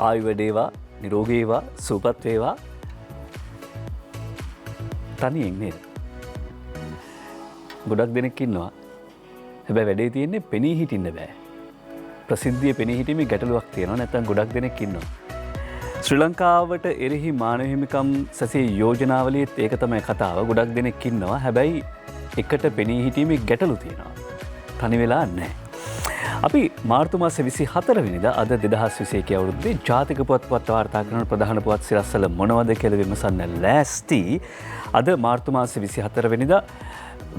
ආයු වැඩේවා, නිරෝගී වේවා, සුවපත් වේවා. තනියෙන් නේද? ගොඩක් දෙනෙක් ඉන්නවා. හැබැයි වැඩේ තියෙන්නේ පෙනී හිටින්න බෑ. ප්‍රසිද්ධිය පෙනී හිටීමේ ගැටලුවක් තියෙනවා. නැත්නම් ගොඩක් දෙනෙක් ඉන්නවා. ශ්‍රී ලංකාවට එරෙහි මානව හිමිකම් සැසේ යෝජනාවලියත් ඒක තමයි කතාව. ගොඩක් දෙනෙක් ඉන්නවා. හැබැයි එකට පෙනී හිටීමේ ගැටලු තියෙනවා. තනි වෙලා නැහැ. අපි මාර්තු මාස 24 වෙනිදා අද 2021 අවුරුද්දේ ජාතික පුවත්පත් වාර්තා කරන ප්‍රධාන පුවත් සිරස්වල මොනවද කියලා විමසන්න ලෑස්ති. අද මාර්තු මාස 24 වෙනිදා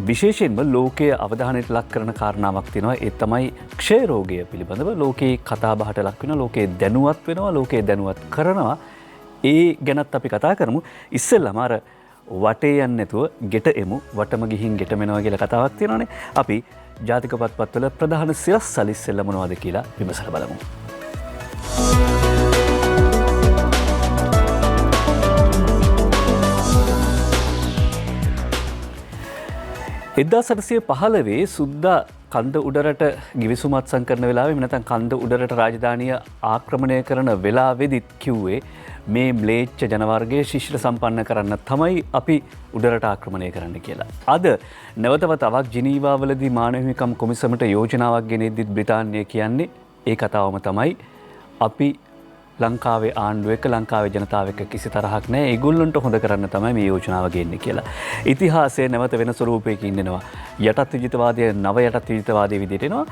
විශේෂයෙන්ම ලෝකයේ අවධානයට ලක් කරන කාරණාවක් තියෙනවා. ඒ තමයි ක්ෂය රෝගය පිළිබඳව ලෝකයේ කතා බහට ලක් වෙනවා, ලෝකයේ දැනුවත් වෙනවා, ලෝකයේ දැනුවත් කරනවා. ඒ ගැනත් අපි කතා කරමු. ඉස්සෙල්ලාම අර වටේ යන්නේ නැතුව ගෙට එමු, වටම ගිහින් ගෙට මෙනවා කියලා කතාවක් තියෙනවානේ. අපි ජාතික පත්පත්වල ප්‍රධාන සිරස්වල ඉස්සෙල්ලා මොනවද කියලා විමසලා බලමු. 1815 සුද්දා කන්ද උඩරට ගිවිසුමත් සංකරන වෙලාවේ නැත්නම් කන්ද උඩරට රාජධානිය ආක්‍රමණය කරන වෙලාවෙදිත් කිව්වේ මේ ම්ලේච්ඡ ජනවර්ගයේ ශිෂ්ට සම්පන්න කරන්න තමයි අපි උඩරට ආක්‍රමණය කරන්න කියලා. අද නැවත වතාවක් ජිනීවාවලදී මානව හිමිකම් කොමිසමට යෝජනාවක් ගෙනෙද්දිත් බ්‍රිතාන්‍යය කියන්නේ ඒ කතාවම තමයි අපි ලංකාවේ ආණ්ඩුව එක්ක ලංකාවේ ජනතාව එක්ක කිසි තරහක් නැහැ. ඒගොල්ලන්ට හොඳ කරන්න තමයි මේ යෝජනාව ගෙන්නේ කියලා. ඉතිහාසයේ නැවත වෙන ස්වරූපයකින් එනවා. යටත් විජිතවාදය නව යටත් විජිතවාදයේ විදිහට එනවා.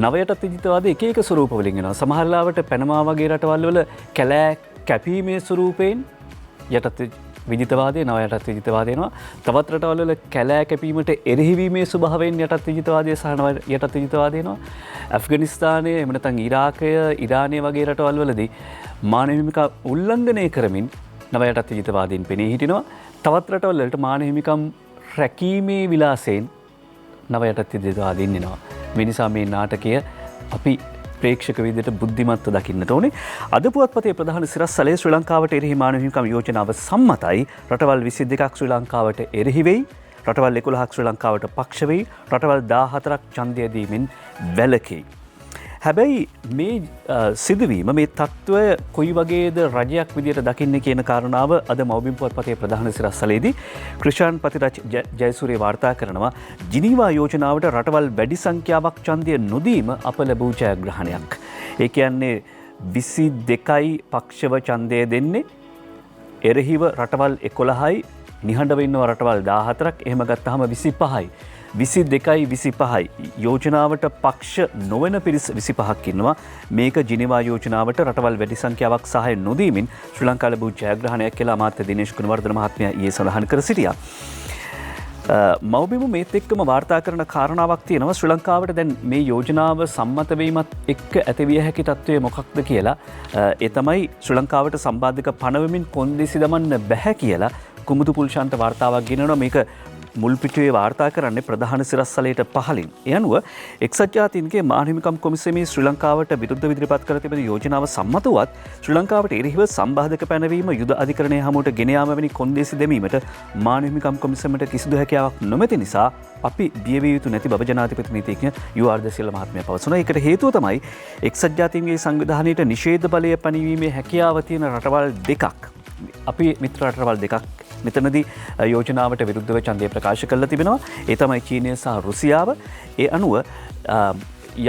නව යටත් විජිතවාදය එක එක ස්වරූප වලින් එනවා. සමහර ලාවට පැනමා වගේ රටවල් වල කැලෑ කැපීමේ ස්වරූපයෙන් යටත් විජිතවාදය නව යටත් විජිතවාදය එනවා. තවත් රටවල් වල කැලෑ කැපීමට එරෙහිවීමේ ස්වභාවයෙන් යටත් විජිතවාදය සහ නව යටත් විජිතවාදය එනවා. ඇෆ්ගනිස්තානය එහෙම නැත්නම් ඉරාකය ඉරානය වගේ රටවල් වලදී මානව හිමිකම් උල්ලංඝනය කරමින් නව යටත් විජිතවාදීන් පෙනී හිටිනවා. තවත් රටවල් වලට මානව හිමිකම් රැකීමේ විලාසයෙන් නව යටත් විජිතවාදීන් එනවා. මේ නිසා මේ නාටකය අපි ප්‍රේක්ෂක විදිහට බුද්ධිමත්ව දකින්නට ඕනේ. අද පුවත්පතේ ප්‍රධාන සිරස්වලේ ශ්‍රී ලංකාවට එරෙහි මානව හිමිකම් යෝජනාව සම්මතයි. රටවල් 22ක් ශ්‍රී ලංකාවට එරෙහි වෙයි. රටවල් 11ක් ශ්‍රී ලංකාවට පක්ෂ වෙයි. රටවල් 14ක් ඡන්දය දීමෙන් වැළකෙයි. හැබැයි මේ සිදුවීම මේ තත්ත්වය කොයි වගේද රජයක් විදියට දකින්නේ කියන කාරණාව අද මව්බිම් පුවත්පතේ ප්‍රධාන සිරස්වලේදී ක්‍රිෂාන් පතිරච් ජයසූරිය වාර්තා කරනවා. ජිනීවා යෝජනාවට රටවල් වැඩි සංඛ්‍යාවක් ඡන්දය නොදීම අප ලැබූ ජයග්‍රහණයක්. ඒ කියන්නේ 22යි පක්ෂව ඡන්දය දෙන්නේ, එරෙහිව රටවල් 11යි, නිහඬව ඉන්නව රටවල් 14ක්, එහෙම ගත්තාම 25යි. 22යි 25යි යෝජනාවට පක්ෂ නොවන පිරිස් 25ක් ඉන්නවා. මේක ජිනීවා යෝජනාවට රටවල් වැඩි සංඛ්‍යාවක් සහාය නොදීමින් ශ්‍රී ලංකාව ලැබූ ජයග්‍රහණයක් කියලා අමාත්‍ය දිනේෂ් ගුණවර්ධන මහත්මයා ඊයේ සඳහන් කර සිටියා. මව්බිම මේත් එක්කම වාර්තා කරන කාරණාවක් තියෙනවා. ශ්‍රී ලංකාවට දැන් මේ යෝජනාව සම්මත වීමත් එක්ක ඇතිවිය හැකි තත්ත්වය මොකක්ද කියලා. ඒ තමයි ශ්‍රී ලංකාවට සම්බාධක පනවමින් කොන්දේසි දමන්න බැහැ කියලා කුමුදු පුල්ෂාන්ත වාර්තාවක් ගෙනනවා. මේක මුල් පිටුවේ වාර්තා කරන්නේ ප්‍රධාන සිරස්වලයට පහලින්. ඒ අනුව එක්සත් ජාතීන්ගේ මානව හිමිකම් කොමිසමේ ශ්‍රී ලංකාවට විරුද්ධව ඉදිරිපත් කර තිබෙන යෝජනාව සම්මත වුවත් ශ්‍රී ලංකාවට එරෙහිව සම්බාධක පැනවීම යුද අධිකරණය හමුවට ගෙන යාම වැනි කොන්දේසි දැමීමට මානව හිමිකම් කොමිසමට කිසිදු හැකියාවක් නොමැති නිසා අපි බිය විය යුතු නැති බව ජනාධිපති නීතිඥ යූ.ආර්. දසිල්වා මහත්මයා පවසනවා. ඒකට හේතුව තමයි එක්සත් ජාතීන්ගේ සංවිධානයට නිෂේධ බලය පැනවීමේ හැකියාව තියෙන රටවල් දෙකක්. අපි මිත්‍ර රටවල් දෙකක් මෙතනදී යෝජනාවට විරුද්ධව ඡන්දය ප්‍රකාශ කරලා තිබෙනවා. ඒ තමයි චීනය සහ රුසියාව. ඒ අනුව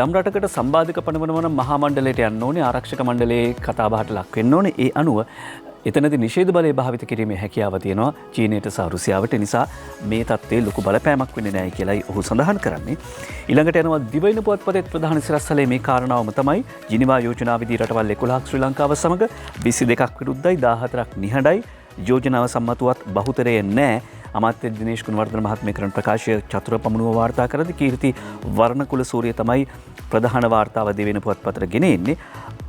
යම් රටකට සම්බාධක පනවනවා නම් මහා මණ්ඩලයට යන්න ඕනේ, ආරක්ෂක මණ්ඩලයේ කතාබහට ලක් වෙන්න ඕනේ. ඒ අනුව එතනදී නිෂේධ බලය භාවිත කිරීමේ හැකියාව තියෙනවා චීනයට සහ රුසියාවට. නිසා මේ තත්ත්වයේ ලොකු බලපෑමක් වෙන්නේ නැහැ කියලායි ඔහු සඳහන් කරන්නේ. ඊළඟට යනවා දිවයින පුවත්පතේ ප්‍රධාන සිරස්වලේ මේ කාරණාවම තමයි ජිනීවා යෝජනාවේදී රටවල් 11ක් ශ්‍රී ලංකාව සමග 22ක් විරුද්ධයි, 14ක් නිහඬයි. යෝජනාව සම්මතුවත් බහුතරය නැහැ. අමාත්‍ය දිනේෂ් ගුණවර්ධන මහත්මිය කරන ප්‍රකාශය චතුර පමුණුව වාර්තා කරද්දී කීර්ති වර්ණකුල සූරිය තමයි ප්‍රධාන වාර්තාව දෙවෙනි පුවත්පතට ගෙන එන්නේ.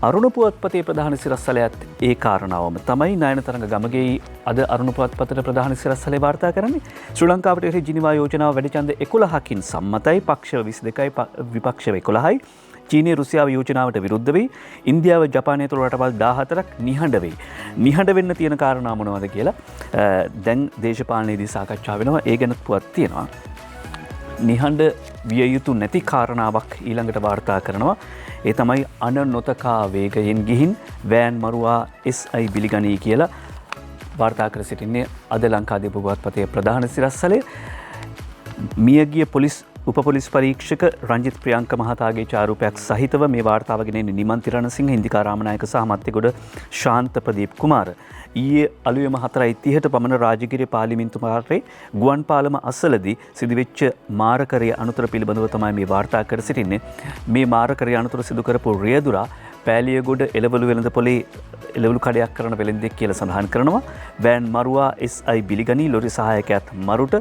අරුණ පුවත්පතේ ප්‍රධාන සිරස්වලයත් ඒ කාරණාවම තමයි. නයනතරංග ගමගේ අද අරුණ පුවත්පතට ප්‍රධාන සිරස්වලේ වාර්තා කරන්නේ. ශ්‍රී ලංකාවට එරෙහි ජිනීවා යෝජනාව වැඩි ඡන්ද 11කින් සම්මතයි, පක්ෂ 22යි, විපක්ෂ 11යි. චීනය රුසියාව යෝජනාවට විරුද්ධ වෙයි. ඉන්දියාව ජපානය තුළ රටවල් 14ක් නිහඬ වෙයි. නිහඬ වෙන්න තියෙන කාරණා මොනවද කියලා දැන් දේශපාලනයේදී සාකච්ඡා වෙනවා. ඒ ගැන පුවත් තියෙනවා. නිහඬ විය යුතු නැති කාරණාවක් ඊළඟට වාර්තා කරනවා. ඒ තමයි අන නොතකා වේගයෙන් ගිහින් වෑන් මරුවා SI බිලිගනී කියලා වාර්තා කර සිටින්නේ අද ලංකාදීප පුවත්පතේ ප්‍රධාන සිරස්තලය. මියගිය උපපොලිස් පරීක්ෂක රංජිත් ප්‍රියංක මහතාගේ චාරූපයක් සහිතව මේ වාර්තාව ගෙනෙන්නේ නිමන්ති රණසිංහ, ඉන්දිකා රාමනායක සහ මත්තිගොඩ ශාන්ත ප්‍රදීප් කුමාර. ඊයේ අලුයම 4:30ට පමණ රාජගිරිය පාර්ලිමේන්තු මාර්ගයේ ගුවන් පාලම අසලදී සිදුවෙච්ච මාරකරය අනුතර පිළිබඳව තමයි මේ වාර්තා කර සිටින්නේ. මේ මාරකරය අනුතර සිදු කරපු රියදුරා පෑලියගොඩ එළවලු වෙළඳපොලේ එළවලු කඩයක් කරන වෙළෙන්දෙක් කියලා සඳහන් කරනවා. වෑන් මරුවා SI බිලිගනී ලොරි සහායකයාත් මරුට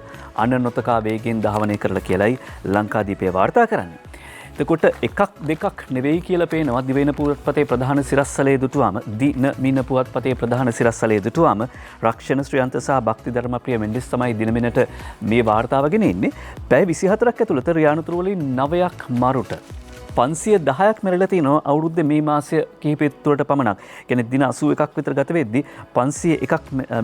අන නොතකා වේගෙන් ධාවනය කරලා කියලයි ලංකාදීපේ වාර්තා කරන්නේ. එතකොට එකක් දෙකක් නෙවෙයි කියලා පේනවා දිවයින පුවත්පතේ ප්‍රධාන සිරස්තලයේ දුටුවාම දිනමින පුවත්පතේ ප්‍රධාන සිරස්තලයේ දුටුවාම රක්ෂණ ශ්‍රියන්ත සහ භක්ති ධර්මප්‍රිය මෙන්ඩිස් තමයි දිනමිනට මේ වාර්තාව ගෙනෙන්නේ. පැය 24ක් ඇතුළත රියානුතුරු වලින් 9ක් මරුට 510ක් මැරලා තිනවා අවුරුද්දේ මේ මාසය කිහිපෙ තුරට පමණක්. කියන්නේ දින 81ක් විතර ගත වෙද්දී 501ක්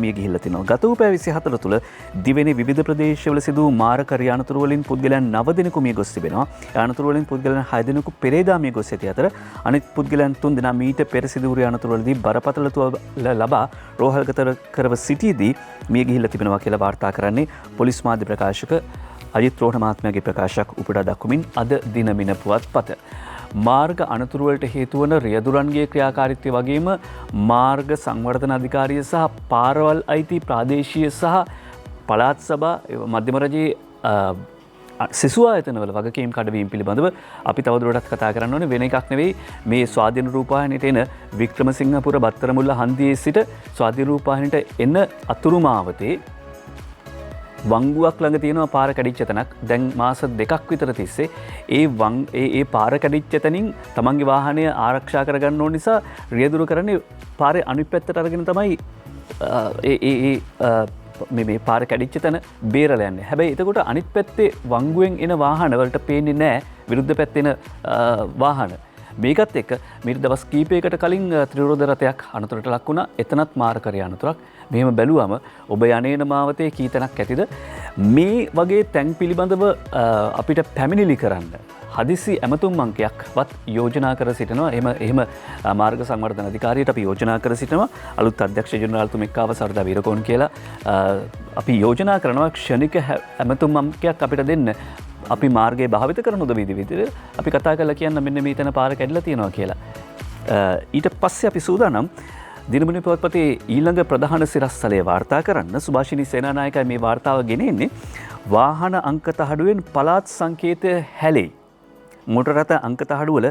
මිය ගිහිල්ලා තිනවා. ගත වූ පැය 24 තුළ දිවෙනේ විවිධ ප්‍රදේශවල සිදු වූ මාරක රියානුතුරු වලින් පුද්ගලයන් 9 දෙනෙකු මිය ගොස් තිබෙනවා. යානුතුරු වලින් පුද්ගලයන් 6 දෙනෙකු පෙරේදා මිය ගොස් ඇති අතර අනිත් පුද්ගලයන් 3 දෙනා මීට පෙර සිදු වූ රියානුතුරු වලදී බරපතල තුවාල ලබා රෝහල්ගත කරව සිටීදී මිය ගිහිල්ලා තිබෙනවා කියලා වාර්තා කරන්නේ පොලිස් මාධ්‍ය ප්‍රකාශක අජිත් රෝහණ මහත්මයාගේ ප්‍රකාශයක් උපුටා දක්වමින් අද දිනමින පුවත්පත. මාර්ග අනතුරුවලට හේතුවන රියදුරන්ගේ ක්‍රියාකාරීත්වය වගේම මාර්ග සංවර්ධන අධිකාරිය සහ පාරවල් අයිති ප්‍රාදේශීය සහ පළාත් සභා මධ්‍යම රජයේ සිසු ආයතනවල වගකීම් කඩවීම පිළිබඳව අපි තවදුරටත් කතා කරන්න ඕනේ. වෙන එකක් නෙවෙයි මේ ස්වාධීන රූපවාහිනියට එන වික්‍රමසිංහපුර බත්තරමුල්ල හන්දියේ සිට ස්වාධීන රූපවාහිනියට එන අතුරු මාවතේ වංගුවක් ළඟ තියෙනවා පාර කැඩිච්ච තැනක්. දැන් මාස 2ක් විතර තිස්සේ ඒ පාර කැඩිච්ච තැනින් තමන්ගේ වාහනය ආරක්ෂා කරගන්න ඕන නිසා රියදුරු කරන්නේ පාරේ අනිත් පැත්තට අරගෙන තමයි මේ පාර කැඩිච්ච තැන බේරලා යන්නේ. හැබැයි එතකොට අනිත් පැත්තේ වංගුවෙන් එන වාහන වලට පේන්නේ නැහැ විරුද්ධ පැත්තේ එන වාහන. මේකත් එක්ක මීට දවස් කීපයකට කලින් ත්‍රිරෝද රථයක් අනතුරට ලක් වුණා. එතනත් මාරකරය අනතුරක්. මෙහෙම බැලුවම ඔබ යන්නේන මාවතේ කී තැනක් ඇතිද? මේ වගේ තැන් පිළිබඳව අපිට පැමිණිලි කරන්න හදිසි ඇමතුම් අංකයක්වත් යෝජනා කර සිටිනවා. එහෙම මාර්ග සංවර්ධන අධිකාරියට අපි යෝජනා කර සිටිනවා. අලුත් අධ්‍යක්ෂ ජෙනරාල්තුමෙක් ආව සර්දා වීරකෝන් කියලා අපි යෝජනා කරනවා ක්ෂණික ඇමතුම් අංකයක් අපිට දෙන්න. අපි මාර්ගයේ භාවිත කරන උදවිදි විදිහට අපි කතා කරලා කියන්න මෙන්න මේ තැන පාර කැඩලා තියෙනවා කියලා. ඊට පස්සේ අපි සූදානම් දිනමනි පුවත්පතේ ඊළඟ ප්‍රධාන සිරස්තලයේ වාර්තා කරන්න. සුභාෂිනී සේනානායකයි මේ වාර්තාව ගෙනෙන්නේ. වාහන අංක තහඩුවෙන් පළාත් සංකේතය හැලෙයි. මොටර රථ අංක තහඩුවල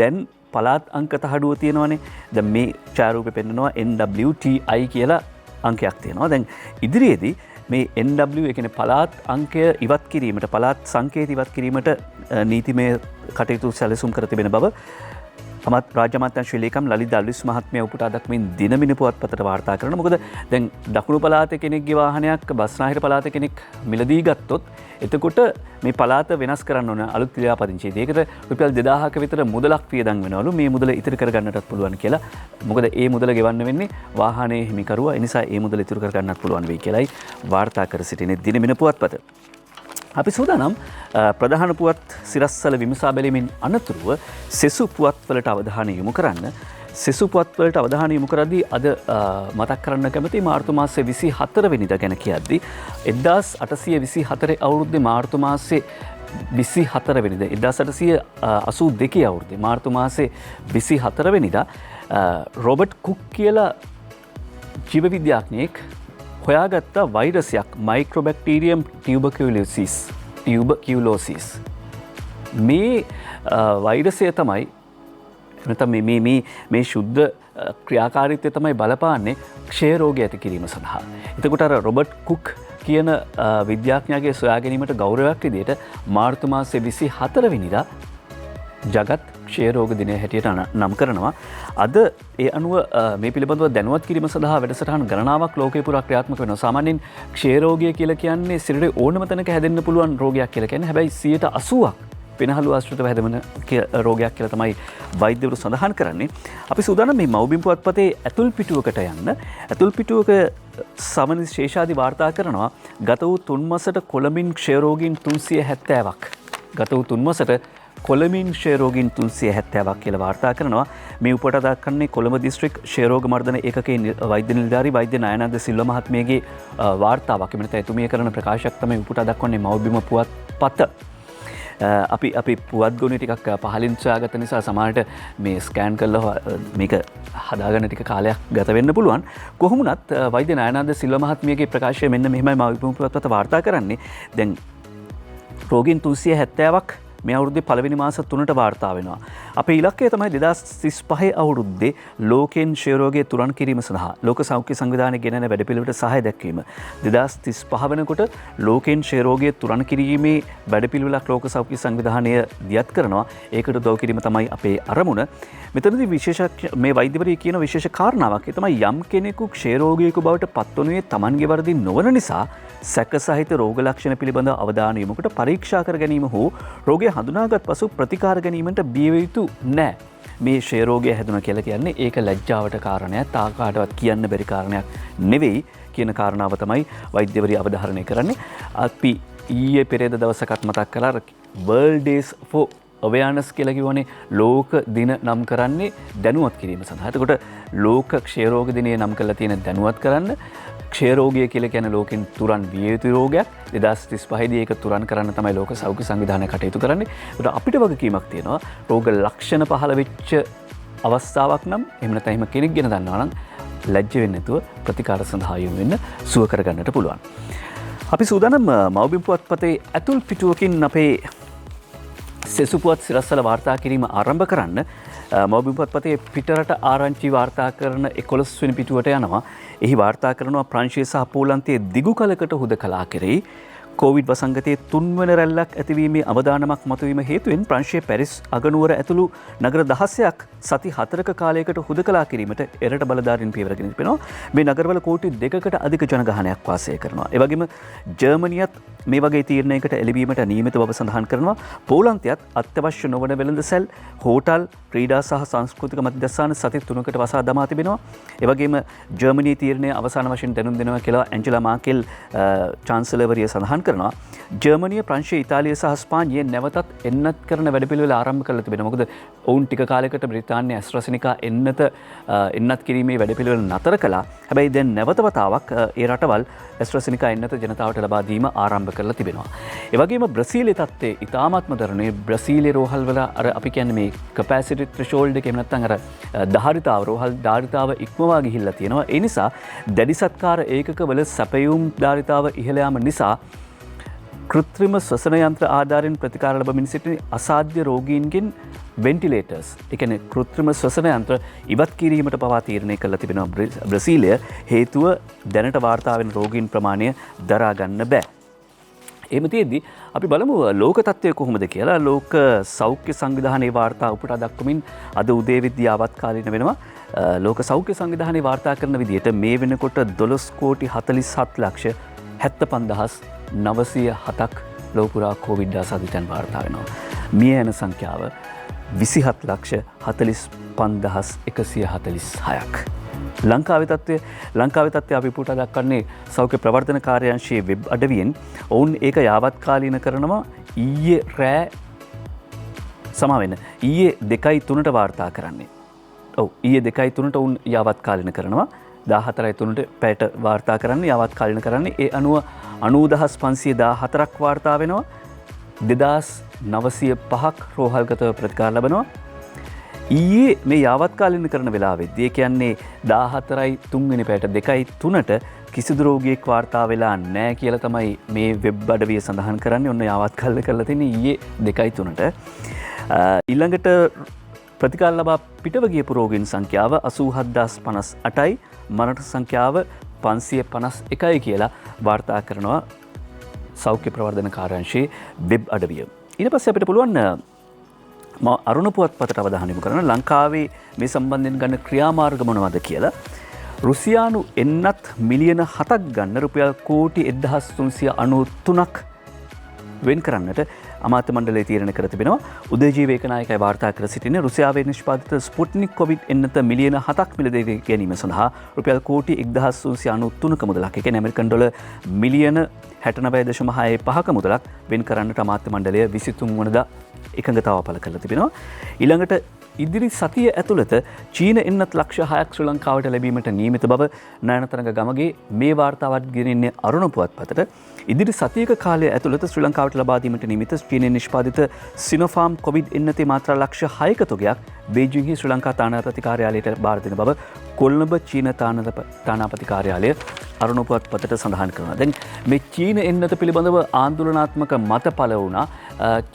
දැන් පළාත් අංක තහඩුව තියෙනවානේ. දැන් මේ ඡායාරූපේ පෙන්නනවා NWTI කියලා අංකයක් තියෙනවා. දැන් ඉදිරියේදී මේ NW ඒ කියන්නේ පළාත් අංකය ඉවත් කිරීමට පළාත් සංකේත ඉවත් කිරීමට නීතිමය කටයුතු සැලසුම් කර තිබෙන බව රාජ්‍ය අමාත්‍යාංශ ලේකම් ලලිත් දල්විස් මහත්මයා උපුටා දක්වමින් දිනමින පුවත්පතට වාර්තා කරනවා. මොකද දැන් දකුණු පළාතේ කෙනෙක්ගේ වාහනයක් බස්නාහිර පළාතේ කෙනෙක් මිලදී ගත්තොත් එතකොට මේ පළාත වෙනස් කරන්න ඕන අලුත් ක්‍රියාපදිංචිය. ඒකට රුපියල් 2000ක විතර මුදලක් වියදම් වෙනවලු. මේ මුදල ඉතිරි කරගන්නටත් පුළුවන් කියලා. මොකද ඒ මුදල ගෙවන්න වෙන්නේ වාහනයේ හිමිකරුවා. ඒ නිසා ඒ මුදල ඉතිරි කරගන්නත් පුළුවන් වෙයි කියලායි වාර්තා කර සිටිනේ දිනමින පුවත්පත. අපි සූදානම් ප්‍රධාන පුවත් සිරස්තල විමසා බැලීමෙන් අනතුරුව සෙසු පුවත්වලට අවධානය යොමු කරන්න. සෙසු පුවත්වලට අවධානය යොමු කරද්දී අද මතක් කරන්න කැමති මාර්තු මාසයේ 24 වෙනිදා ගැන කියද්දී 1824 අවුරුද්දේ මාර්තු මාසයේ 24 වෙනිදා 1882 අවුරුද්දේ මාර්තු මාසයේ 24 වෙනිදා රොබර්ට් කුක් කියලා ජීව විද්‍යාඥයෙක් හොයාගත්ත වෛරසයක් මයික්‍රොබැක්ටීරියම් ටියුබකියුලෝසිස්. මේ වෛරසය තමයි නැත්නම් මේ ශුද්ධ ක්‍රියාකාරීත්වය තමයි බලපාන්නේ ක්ෂය රෝගය ඇති කිරීම සඳහා. එතකොට අර රොබර්ට් කුක් කියන විද්‍යාඥයාගේ සොයා ගැනීමට ගෞරවයක් විදිහට මාර්තු මාසයේ 24 වෙනිදා ජගත් ක්ෂය රෝග දිනය හැටියට නම් කරනවා. අද ඒ අනුව මේ පිළිබඳව දැනුවත් කිරීම සඳහා වැඩසටහන් ගණනාවක් ලෝකේ පුරා ක්‍රියාත්මක වෙනවා. සාමාන්‍යයෙන් ක්ෂය රෝගය කියලා කියන්නේ සිරුරේ ඕනම තැනක හැදෙන්න පුළුවන් රෝගයක් කියලා කියන්නේ. හැබැයි 80%ක් වෙනහළු ආශ්‍රිතව හැදෙන රෝගයක් කියලා තමයි වෛද්‍යවරු සඳහන් කරන්නේ. අපි සූදානම් මේ මව්බිම් පුවත්පතේ ඇතුල් පිටුවකට යන්න. ඇතුල් පිටුවක සමන ශේෂාදි වාර්තා කරනවා ගත වූ 3 මාසට කොළඹින් ක්ෂය රෝගීන් 370ක් ගත වූ 3 මාසට කොළඹින් ක්ෂය රෝගීන් 370ක් කියලා වාර්තා කරනවා. මේ උපුටා දක්වන්නේ කොළඹ දිස්ත්‍රික් ක්ෂය රෝග මර්ධන ඒකකයේ වෛද්‍ය නිලධාරී වෛද්‍ය නයනාද සිල්වා මහත්මියගේ වාර්තාවක්. එමෙන්නත එතුමිය කරන ප්‍රකාශයක් තමයි උපුටා දක්වන්නේ මව්බිම පුවත්පත. අපි පුවත් ගොනු ටිකක් පහලින් සොයාගත නිසා සමහරට මේ ස්කෑන් කරලා මේක හදාගන්න ටික කාලයක් ගත වෙන්න පුළුවන්. කොහොම වුණත් වෛද්‍ය නයනාද සිල්වා මහත්මියගේ ප්‍රකාශය මෙන්න මෙහෙමයි මව්බිම පුවත්පත වාර්තා කරන්නේ. දැන් රෝගීන් 370ක් මේ අවුරුද්දේ පළවෙනි මාස 3ට වාර්තා වෙනවා. අපේ ඉලක්කය තමයි 2035 අවුරුද්දේ ලෝකෙන් ක්ෂය රෝගය තුරන් කිරීම සඳහා ලෝක සෞඛ්‍ය සංවිධානය ගෙනෙන වැඩපිළිවෙලට සහාය දැක්වීම. 2035 වෙනකොට ලෝකෙන් ක්ෂය රෝගය තුරන් කිරීමේ වැඩපිළිවෙලක් ලෝක සෞඛ්‍ය සංවිධානය දියත් කරනවා. ඒකට උදව් කිරීම තමයි අපේ අරමුණ. මෙතනදී විශේෂ මේ වෛද්‍යවරිය කියන විශේෂ කාරණාවක් ඒ තමයි යම් කෙනෙකු ක්ෂය රෝගියෙකු බවට පත්වනුයේ Tamanගේ වරදින් නොවන නිසා සැක සහිත රෝග ලක්ෂණ පිළිබඳ අවධානය යොමුකට පරීක්ෂා කර ගැනීම හෝ රෝගය හඳුනාගත් පසු ප්‍රතිකාර ගැනීමට බිය යුතු නැහැ. මේ ක්ෂය රෝගය හැදුණා කියලා කියන්නේ ඒක ලැජ්ජාවට කාරණයක්, තාකාටවත් කියන්න බැරි කාරණයක් නෙවෙයි කියන කාරණාව තමයි වෛද්‍යවරිය අවධාරණය කරන්නේ. අපි ඊයේ පෙරේද දවසකට මතක් කළා World Days for Awareness කියලා කිව්වනේ ලෝක දින නම් කරන්නේ දැනුවත් කිරීම සඳහා. එතකොට ලෝක ක්ෂය රෝග දිනය නම් කරලා තියෙන දැනුවත් කරන්න ක්ෂය රෝගය කියලා කියන ලෝකෙන් තුරන් විය යුතු රෝගයක් 2035 දී ඒක තුරන් කරන්න තමයි ලෝක සෞඛ්‍ය සංවිධානය කටයුතු කරන්නේ. ඒකට අපිට වගකීමක් තියෙනවා රෝග ලක්ෂණ පහළ වෙච්ච අවස්ථාවක් නම් එහෙම නැත්නම් එහෙම කෙනෙක් ගැන දන්නවා නම් ලැජ්ජ වෙන්නේ නැතුව ප්‍රතිකාර සඳහා යොමු වෙන්න සුව කරගන්නට පුළුවන්. අපි සූදානම් මව්බිම් පුවත්පතේ ඇතුල් පිටුවකින් අපේ සෙසුපුවත් සිරස්වල වාර්තා කිරීම ආරම්භ කරන්න. මව්බිම් පුවත්පතේ පිටරට ආරංචි වාර්තා කරන 11 වෙනි පිටුවට යනවා. එහි වාර්තා කරනවා ප්‍රංශය සහ පෝලන්තයේ දිගු කලකට හුදකලා කෙරෙහි කොවිඩ් වසංගතයේ 3 වන රැල්ලක් ඇතිවීමේ අවදානමක් මතුවීම හේතුවෙන් ප්‍රංශයේ පැරිස් අගනුවර ඇතුළු නගර 16ක් සති 4ක කාලයකට හුදකලා කිරීමට එරට බලධාරීන් පියවරගෙන තිබෙනවා. මේ නගරවල කෝටි 2කට අධික ජනගහනයක් වාසය කරනවා. ඒ වගේම ජර්මනියත් මේ වගේ තීරණයකට එළඹීමට නියමිත බව සඳහන් කරනවා. පෝලන්තයත් අත්‍යවශ්‍ය නොවන වෙළඳසැල්, හෝටල්, ක්‍රීඩා සහ සංස්කෘතික මධ්‍යස්ථාන සති 3කට වසා දමා තිබෙනවා. ඒ වගේම ජර්මනියේ තීරණය අවසාන වශයෙන් දැනුම් දෙනවා කියලා ඇන්ජලා මාකෙල් චාන්සලර්වරිය සඳහන් කරනවා. ජර්මනිය, ප්‍රංශය, ඉතාලිය සහ ස්පාඤ්ඤය නැවතත් එන්නත් කරන වැඩපිළිවෙල ආරම්භ කරලා තිබෙනවා. මොකද ඔවුන් ටික කාලයකට බ්‍රිතාන්‍ය ඇස්ට්‍රාසෙනිකා එන්නත් කිරීමේ වැඩපිළිවෙල නතර කළා. හැබැයි දැන් නැවත වතාවක් ඒ රටවල් ඇස්ට්‍රාසෙනිකා එන්නත ජනතාවට ලබා දීම ආරම්භ කරලා තිබෙනවා. ඒ වගේම බ්‍රසීලයේ තත්ත්වය ඉතාමත්ම දරුණුයි. බ්‍රසීලයේ රෝහල් වල අර අපි කියන්නේ මේ කැපැසිටි ත්‍රෙෂෝල්ඩ් එක එහෙම නැත්නම් අර ධාරිතාව රෝහල් ධාරිතාව ඉක්මවා ගිහිල්ලා තියෙනවා. ඒ නිසා දැඩි සත්කාර ඒකකවල සැපයුම් ධාරිතාව ඉහළ යාම නිසා කෘත්‍රිම ශ්වසන යන්ත්‍ර ආධාරයෙන් ප්‍රතිකාර ලබමින් සිටින අසාධ්‍ය රෝගීන්ගෙන් වෙන්ටිලේටර්ස්, ඒ කියන්නේ කෘත්‍රිම ශ්වසන යන්ත්‍ර ඉවත් කිරීමට පවා තීරණය කළා තිබෙනවා බ්‍රසීලය. හේතුව දැනට වාර්තා වෙන රෝගීන් ප්‍රමාණය දරා ගන්න බෑ. එහෙම තියෙද්දි අපි බලමු ලෝක තත්ත්වය කොහොමද කියලා. ලෝක සෞඛ්‍ය සංවිධානයේ වාර්තා උපුටා දක්වමින් අද උදේ විද්‍යාවත් කාලීන වෙනවා. ලෝක සෞඛ්‍ය සංවිධානයේ වාර්තා කරන විදිහට මේ වෙනකොට 12 කෝටි 47 ලක්ෂ 75907ක් ලෝපුරා කොවිඩ් ආසාදිතයන් වාර්තා වෙනවා. මිය යන සංඛ්‍යාව 27 ලක්ෂ 45146ක්. ලංකාවේ තත්ත්වය අපි පුටා දක්වන්නේ සෞඛ්‍ය ප්‍රවර්ධන කාර්යාංශයේ වෙබ් අඩවියෙන්. ඔවුන් ඒක යාවත්කාලීන කරනවා ඊයේ 2:03ට වාර්තා කරන්නේ. ඊයේ 2:03ට ඔවුන් යාවත්කාලීන කරනවා. 14:03ට පැයට වාර්තා කරන්නේ යාවත්කාලීන කරන්නේ. ඒ අනුව 90514ක් වාර්තා වෙනවා. 2905ක් රෝහල්ගතව ප්‍රතිකාර ලබනවා. ඊයේ මේ යාවත්කාලීන කරන වෙලාවෙදී ඒ කියන්නේ 14:03 පැයට 2:03ට කිසිදු රෝගියෙක් වාර්තා වෙලා නැහැ කියලා තමයි මේ වෙබ් අඩවිය සඳහන් කරන්නේ. ඔන්න යාවත්කාලීන කරලා තියෙන්නේ ඊයේ 2:03ට. ඊළඟට ප්‍රතිකාර ලබා පිටව ගියපු රෝගීන් සංඛ්‍යාව 87058යි, මරණ සංඛ්‍යාව 551යි කියලා වාර්තා කරනවා සෞඛ්‍ය ප්‍රවර්ධන කාර්යාංශයේ වෙබ් අඩවිය. ඊට පස්සේ අපිට පුළුවන් අරුණ පුවත්පතට අවධානය යොමු කරන ලංකාවේ මේ සම්බන්ධයෙන් ගන්න ක්‍රියාමාර්ග මොනවද කියලා. රුසියානු එන්නත් මිලියන 7ක් ගන්න රුපියල් කෝටි 1393ක් වෙන් කරන්නට අමාත්‍ය මණ්ඩලය තීරණය කර තිබෙනවා. උදේජීව ඒකනායකයි වාර්තා කර සිටින රුසියාවේ නිෂ්පාදිත ස්පුට්නික් කොවිඩ් එන්නත මිලියන 7ක් මිලදී ගැනීම සඳහා රුපියල් කෝටි 1393ක මුදලක්, ඒ කියන්නේ ඇමරිකන් ඩොලර් මිලියන 69.65ක මුදලක් වෙන් කරන්නට අමාත්‍ය මණ්ඩලය 23 වනදා එකඟතාව පළ කරලා තිබෙනවා. ඊළඟට ඉදිරි සතිය ඇතුළත චීන එන්නත් ලක්ෂ 6ක් ශ්‍රී ලංකාවට ලැබීමට නියමිත බව නයනතරංග ගමගේ මේ වාර්තාවත් ගෙනෙන්නේ අරුණ පුවත්පතට. ඉදිරි සතියක කාලය ඇතුළත ශ්‍රී ලංකාවට ලබා දීමට නියමිත චීනයෙන් නිෂ්පාදිත සිනෝෆාම් කොවිඩ් එන්නතේ මාත්‍රා ලක්ෂ 6ක තොගයක් බේජිංහි ශ්‍රී ලංකා තානාපති කාර්යාලයට බාර දෙන බව කොළඹ චීන තානාපති කාර්යාලය අරුණ පුවත්පතට සඳහන් කරනවා. දැන් මේ චීන එන්නත පිළිබඳව ආන්දෝලනාත්මක මත පළ වුණා.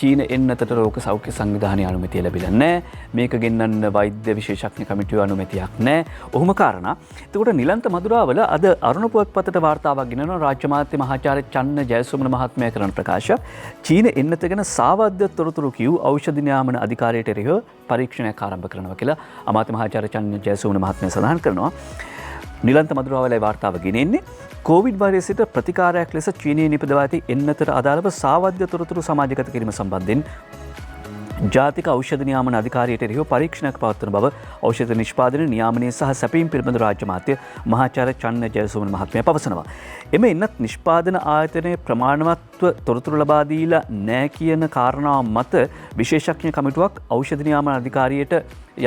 චීන එන්නතට රෝග සෞඛ්‍ය සංවිධානයේ අනුමැතිය ලැබිලා නැහැ. මේක ගෙන්නන්න වෛද්‍ය විශේෂඥ කමිටුවේ අනුමැතියක් නැහැ. ඔහොම කාරණා. එතකොට නිලන්ත මදුරාවල අද අරුණ පුවත්පතට වාර්තාවක් ගෙනනවා රාජ්‍ය මාත්‍ය මහාචාර්ය චන්න ජයසුමන මහත්මයා කරන ප්‍රකාශයක්. චීන එන්නත ගැන සාවද්‍ය තොරතුරු කියූ ඖෂධ නියාමන අධිකාරියට එරෙහිව පරීක්ෂණයක් ආරම්භ කරනවා කියලා අමාත්‍ය මහාචාර්ය චන්න ජයසුමන මහත්මයා සඳහන් කරනවා. නිලන්ත මදුරාවලයි වාර්තාව ගෙනෙන්නේ. කොවිඩ් වෛරසයට ප්‍රතිකාරයක් ලෙස චීනයේ නිපදවා ඇති එන්නතට අදාළව සාවද්‍ය තොරතුරු සමාජගත කිරීම සම්බන්ධයෙන් ජාතික ඖෂධ නියාමන අධිකාරියට එරෙහිව පරීක්ෂණයක් පවත්වන බව ඖෂධ නිෂ්පාදන නියාමනය සහ සැපීම් පිළිබඳ රාජ්‍ය මාත්‍ය මහාචාර්ය චන්න ජයසුමන මහත්මයා පවසනවා. එම එන්නත් නිෂ්පාදන ආයතනයේ ප්‍රමාණවත්ව තොරතුරු ලබා දීලා නැහැ කියන කාරණාව මත විශේෂඥ කමිටුවක් ඖෂධ නියාමන අධිකාරියට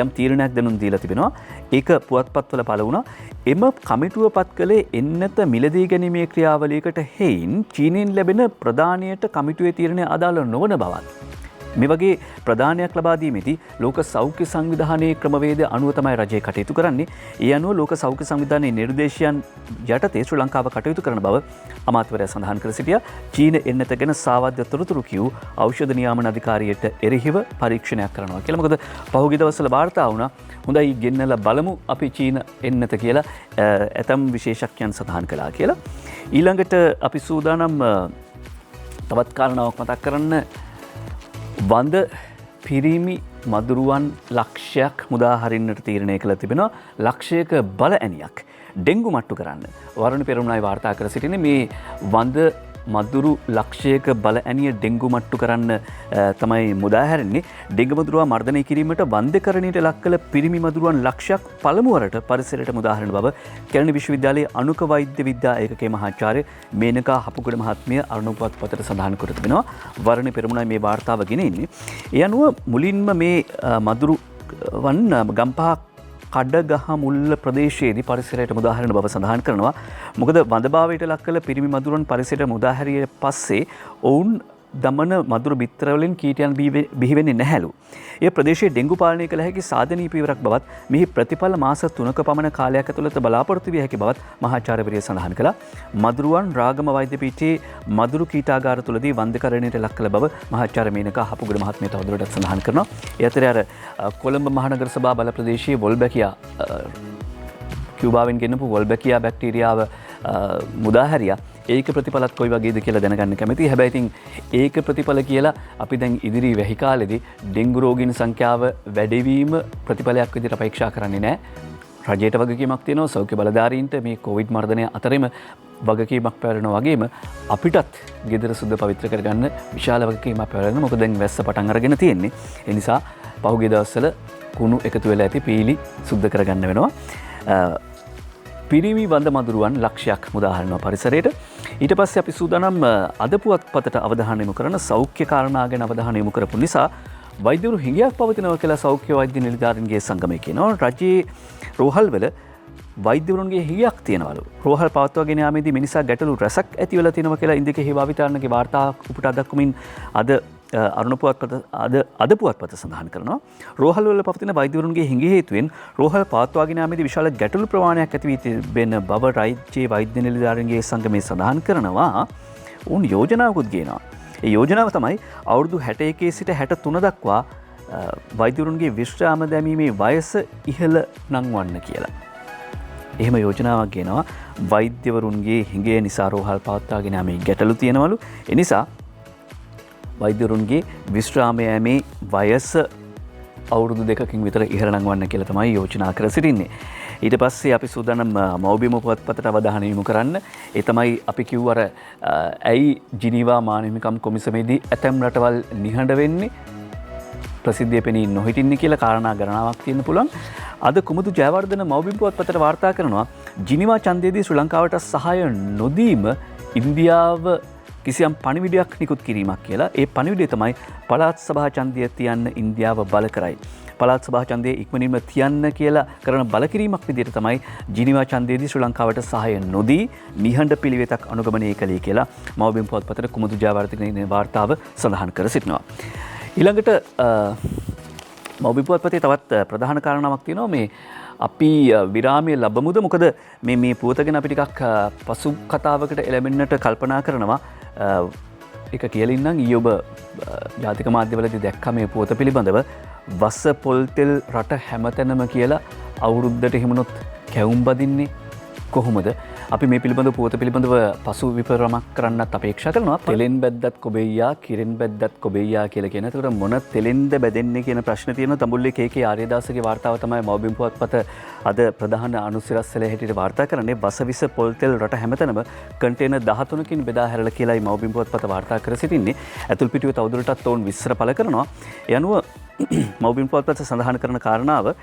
යම් තීරණයක් දැනුම් දීලා තිබෙනවා. ඒක පුවත්පත්වල පළ වුණා. එම කමිටුව පත් කළේ එන්නත මිලදී ගැනීමේ ක්‍රියාවලියකට හේයින් චීනයෙන් ලැබෙන ප්‍රදානයට කමිටුවේ තීරණය අදාළ නොවන බවත්. මේ වගේ ප්‍රදානයක් ලබා දීමේදී ලෝක සෞඛ්‍ය සංවිධානයේ ක්‍රමවේද අනුව තමයි රජය කටයුතු කරන්නේ. ඒ අනුව ලෝක සෞඛ්‍ය සංවිධානයේ නිර්දේශයන් යටතේ ශ්‍රී ලංකාව කටයුතු කරන බව අමාත්‍යවරයා සඳහන් කර සිටියා. චීන එන්නත ගැන සාවද්‍ය තොරතුරු කියූ ඖෂධ නියාමන අධිකාරියට එරෙහිව පරීක්ෂණයක් කරනවා කියලා. මොකද පහුගිය දවස්වල වාර්තා වුණා හොඳයි ගෙන්නලා බලමු අපි චීන එන්නත කියලා ඇතම් විශේෂඥයන් සඳහන් කළා කියලා. ඊළඟට අපි සූදානම් තවත් කාරණාවක් මතක් කරන්න. වඳ පිරිමි මදුරුවන් ලක්ෂයක් මුදා හරින්නට තීරණය කළ තිබෙනවා. ලක්ෂයක බල ඇනියක් ඩෙංගු මට්ටු කරන්න. වරුණ පෙරමුණයි වාර්තා කර සිටින්නේ මේ වඳ මදුරු ලක්ෂයක බල ඇනිය ඩෙංගු මට්ටු කරන්න තමයි මුදා හැරෙන්නේ. ඩෙංගු මදුරුවා මර්ධනය කිරීමට වන්දකරණයට ලක් කළ පිරිමි මදුරුවන් ලක්ෂයක් පළමුවරට පරිසරයට මුදා හරින බව කැලණි විශ්වවිද්‍යාලයේ අනුක වෛද්‍ය විද්‍යා ඒකකයේ මහාචාර්ය මේනකා හපුගොඩ මහත්මිය අරුණ පුවත්පතට සඳහන් කර තිබෙනවා. වරුණ පෙරමුණයි මේ වාර්තාව ගෙනෙන්නේ. ඒ අනුව මුලින්ම මේ මදුරු වන් ගම්පහ කඩගහ මුල්ල ප්‍රදේශයේදී පරිසරයට මුදාහරින බව සඳහන් කරනවා. මොකද වඳභාවයට ලක් කළ පිරිමි මදුරුවන් පරිසරයට මුදාහැරියට පස්සේ ඔවුන් දමන මදුරු බිත්තරවලින් කීටයන් බිහි වෙන්නේ නැහැලු. ඒ ප්‍රදේශයේ ඩෙංගු පාලනය කළ හැකි සාධනීය පියවරක් බවත් මෙහි ප්‍රතිඵල මාස 3ක පමණ කාලයක් ඇතුළත බලාපොරොත්තු විය හැකි බවත් මහාචාර්යවරිය සඳහන් කළා. මදුරුවන් රාගම වෛද්‍ය පීඨයේ මදුරු කීටාගාර තුලදී වන්දකරණයට ලක් කළ බව මහාචාර්ය මේනකා හපුගොඩ මහත්මිය තවදුරටත් සඳහන් කරනවා. ඒ අතරේ අර කොළඹ මහනගර සභා බල ප්‍රදේශයේ වොල්බැකියා කියුබාවෙන් ගෙන්නපු වොල්බැකියා බැක්ටීරියාව මුදාහැරියා. ඒක ප්‍රතිඵලත් කොයි වගේද කියලා දැනගන්න කැමතියි. හැබැයි ඉතින් ඒක ප්‍රතිඵල කියලා අපි දැන් ඉදිරි වැහි කාලෙදී ඩෙංගු රෝගීන් සංඛ්‍යාව වැඩිවීම ප්‍රතිඵලයක් විදිහට අපේක්ෂා කරන්නේ නැහැ. රජයට වගකීමක් තියෙනවා සෞඛ්‍ය බලධාරීන්ට මේ කොවිඩ් මර්ධනය අතරෙම වගකීමක් පැවරෙනවා වගේම අපිටත් ගෙදර සුද්ධ පවිත්‍ර කරගන්න විශාල වගකීමක් පැවරෙනවා. මොකද දැන් වැස්ස පටන් අරගෙන තියෙන්නේ. ඒ නිසා පහුගිය දවස්වල කුණු එකතු වෙලා ඇති පීලි සුද්ධ කරගන්න වෙනවා. පිරිමි වඳ මදුරුවන් ලක්ෂයක් මුදාහරිනවා පරිසරයට. ඊට පස්සේ අපි සූදානම් අද පුවත්පතට අවධානය යොමු කරන සෞඛ්‍ය කාරණා ගැන අවධානය යොමු කරපු නිසා වෛද්‍යවරු හිඟයක් පවතිනවා කියලා සෞඛ්‍ය වෛද්‍ය නිලධාරීන්ගේ සංගමය කියනවා. රජයේ රෝහල්වල වෛද්‍යවරුන්ගේ හිඟයක් තියෙනවලු. රෝහල් පවත්වාගෙන යාමේදී මිනිසා ගැටලු රැසක් ඇති වෙලා තියෙනවා කියලා ඉන්දික හේවාවිතාරණගේ වාර්තා උපුටා දක්වමින් අද අරුණ පුවත්පත අද පුවත්පත සඳහන් කරනවා. රෝහල් වල පවතින වෛද්‍යවරුන්ගේ හිඟ හේතුවෙන් රෝහල් පවත්වාගෙන යාමේදී විශාල ගැටලු ප්‍රමාණයක් ඇති වී තිබෙන බව රාජ්‍යයේ වෛද්‍ය නිලධාරීන්ගේ සංගමය සඳහන් කරනවා. උන් යෝජනාවකුත් ගේනවා. ඒ යෝජනාව තමයි අවුරුදු 61 සිට 63 දක්වා වෛද්‍යවරුන්ගේ විශ්‍රාම දැමීමේ වයස ඉහළ නංවන්න කියලා. එහෙම යෝජනාවක් ගේනවා. වෛද්‍යවරුන්ගේ හිඟය නිසා රෝහල් පවත්වාගෙන යාමේ ගැටලු තියෙනවලු. ඒ නිසා වෛද්‍යවරුන්ගේ විශ්‍රාම යෑමේ වයස අවුරුදු දෙකකින් විතර ඉහළ නංවන්න කියලා තමයි යෝජනා කර සිටින්නේ. ඊට පස්සේ අපි සූදානම් මව්බිම පුවත්පතට අවධානය යොමු කරන්න. ඒ තමයි අපි කිව්වර ඇයි ජිනීවා මානව හිමිකම් කොමිසමේදී ඇතැම් රටවල් නිහඬ වෙන්නේ ප්‍රසිද්ධිය පෙනී නොහිටින්නේ කියලා කාරණා ගණනාවක් තියෙන්න පුළුවන්. අද කුමුදු ජයවර්ධන මව්බිම පුවත්පතට වාර්තා කරනවා ජිනීවා ඡන්දයේදී ශ්‍රී ලංකාවට සහාය නොදීම ඉන්දියාව කිසියම් පණිවිඩයක් නිකුත් කිරීමක් කියලා. ඒ පණිවිඩය තමයි පළාත් සභා ඡන්දය තියන්න ඉන්දියාව බල කරයි. පළාත් සභා ඡන්දය ඉක්මනින්ම තියන්න කියලා කරන බලකිරීමක් විදිහට තමයි ජිනීවා ඡන්දයේදී ශ්‍රී ලංකාවට සහාය නොදී නිහඬ පිළිවෙතක් අනුගමනය කළේ කියලා මව්බිම පුවත්පතට කුමුදු ජයවර්ධනගේ වාර්තාව සඳහන් කර සිටිනවා. ඊළඟට මව්බිම පුවත්පතේ තවත් ප්‍රධාන කාරණාවක් තියෙනවා මේ අපි විරාමයේ ලැබමුද මොකද මේ පුවත ගැන අපි ටිකක් පසු කතාවකට එළඹෙන්නට කල්පනා කරනවා. එක කියලා ඉන්නම් ඊයේ ඔබ ජාතික මාධ්‍යවලදී දැක්ක මේ පුවත පිළිබඳව වස පොල් තෙල් රට හැමතැනම කියලා අවුරුද්දට හිමුණොත් කැවුම් බදින්නේ කොහොමද? අපි මේ පිළිබඳව පුවත පිළිබඳව පසු විපරමක් කරන්නත් අපේක්ෂා කරනවා. තෙලෙන් බැද්දත් කොබෙයියා, කිරෙන් බැද්දත් කොබෙයියා කියලා කියන. ඒකට මොන තෙලෙන්ද බැදෙන්නේ කියන ප්‍රශ්න තියෙනවා. තඹුල්ලේ කේ ආර්යදාසගේ වාර්තාව තමයි මව්බිම පුවත්පත අද ප්‍රධාන අනුසිරස්සලේ හැටියට වාර්තා කරන්නේ. වසවිස පොල් තෙල් රට හැමතැනම කන්ටේනර් 13කින් බෙදා හැරලා කියලායි මව්බිම පුවත්පත වාර්තා කර සිටින්නේ. ඇතුල් පිටුවේ තවදුරටත් ඔවුන් විස්තර පළ කරනවා. ඒ අනුව මව්බිම පුවත්පත සඳහන් කරන කාරණාව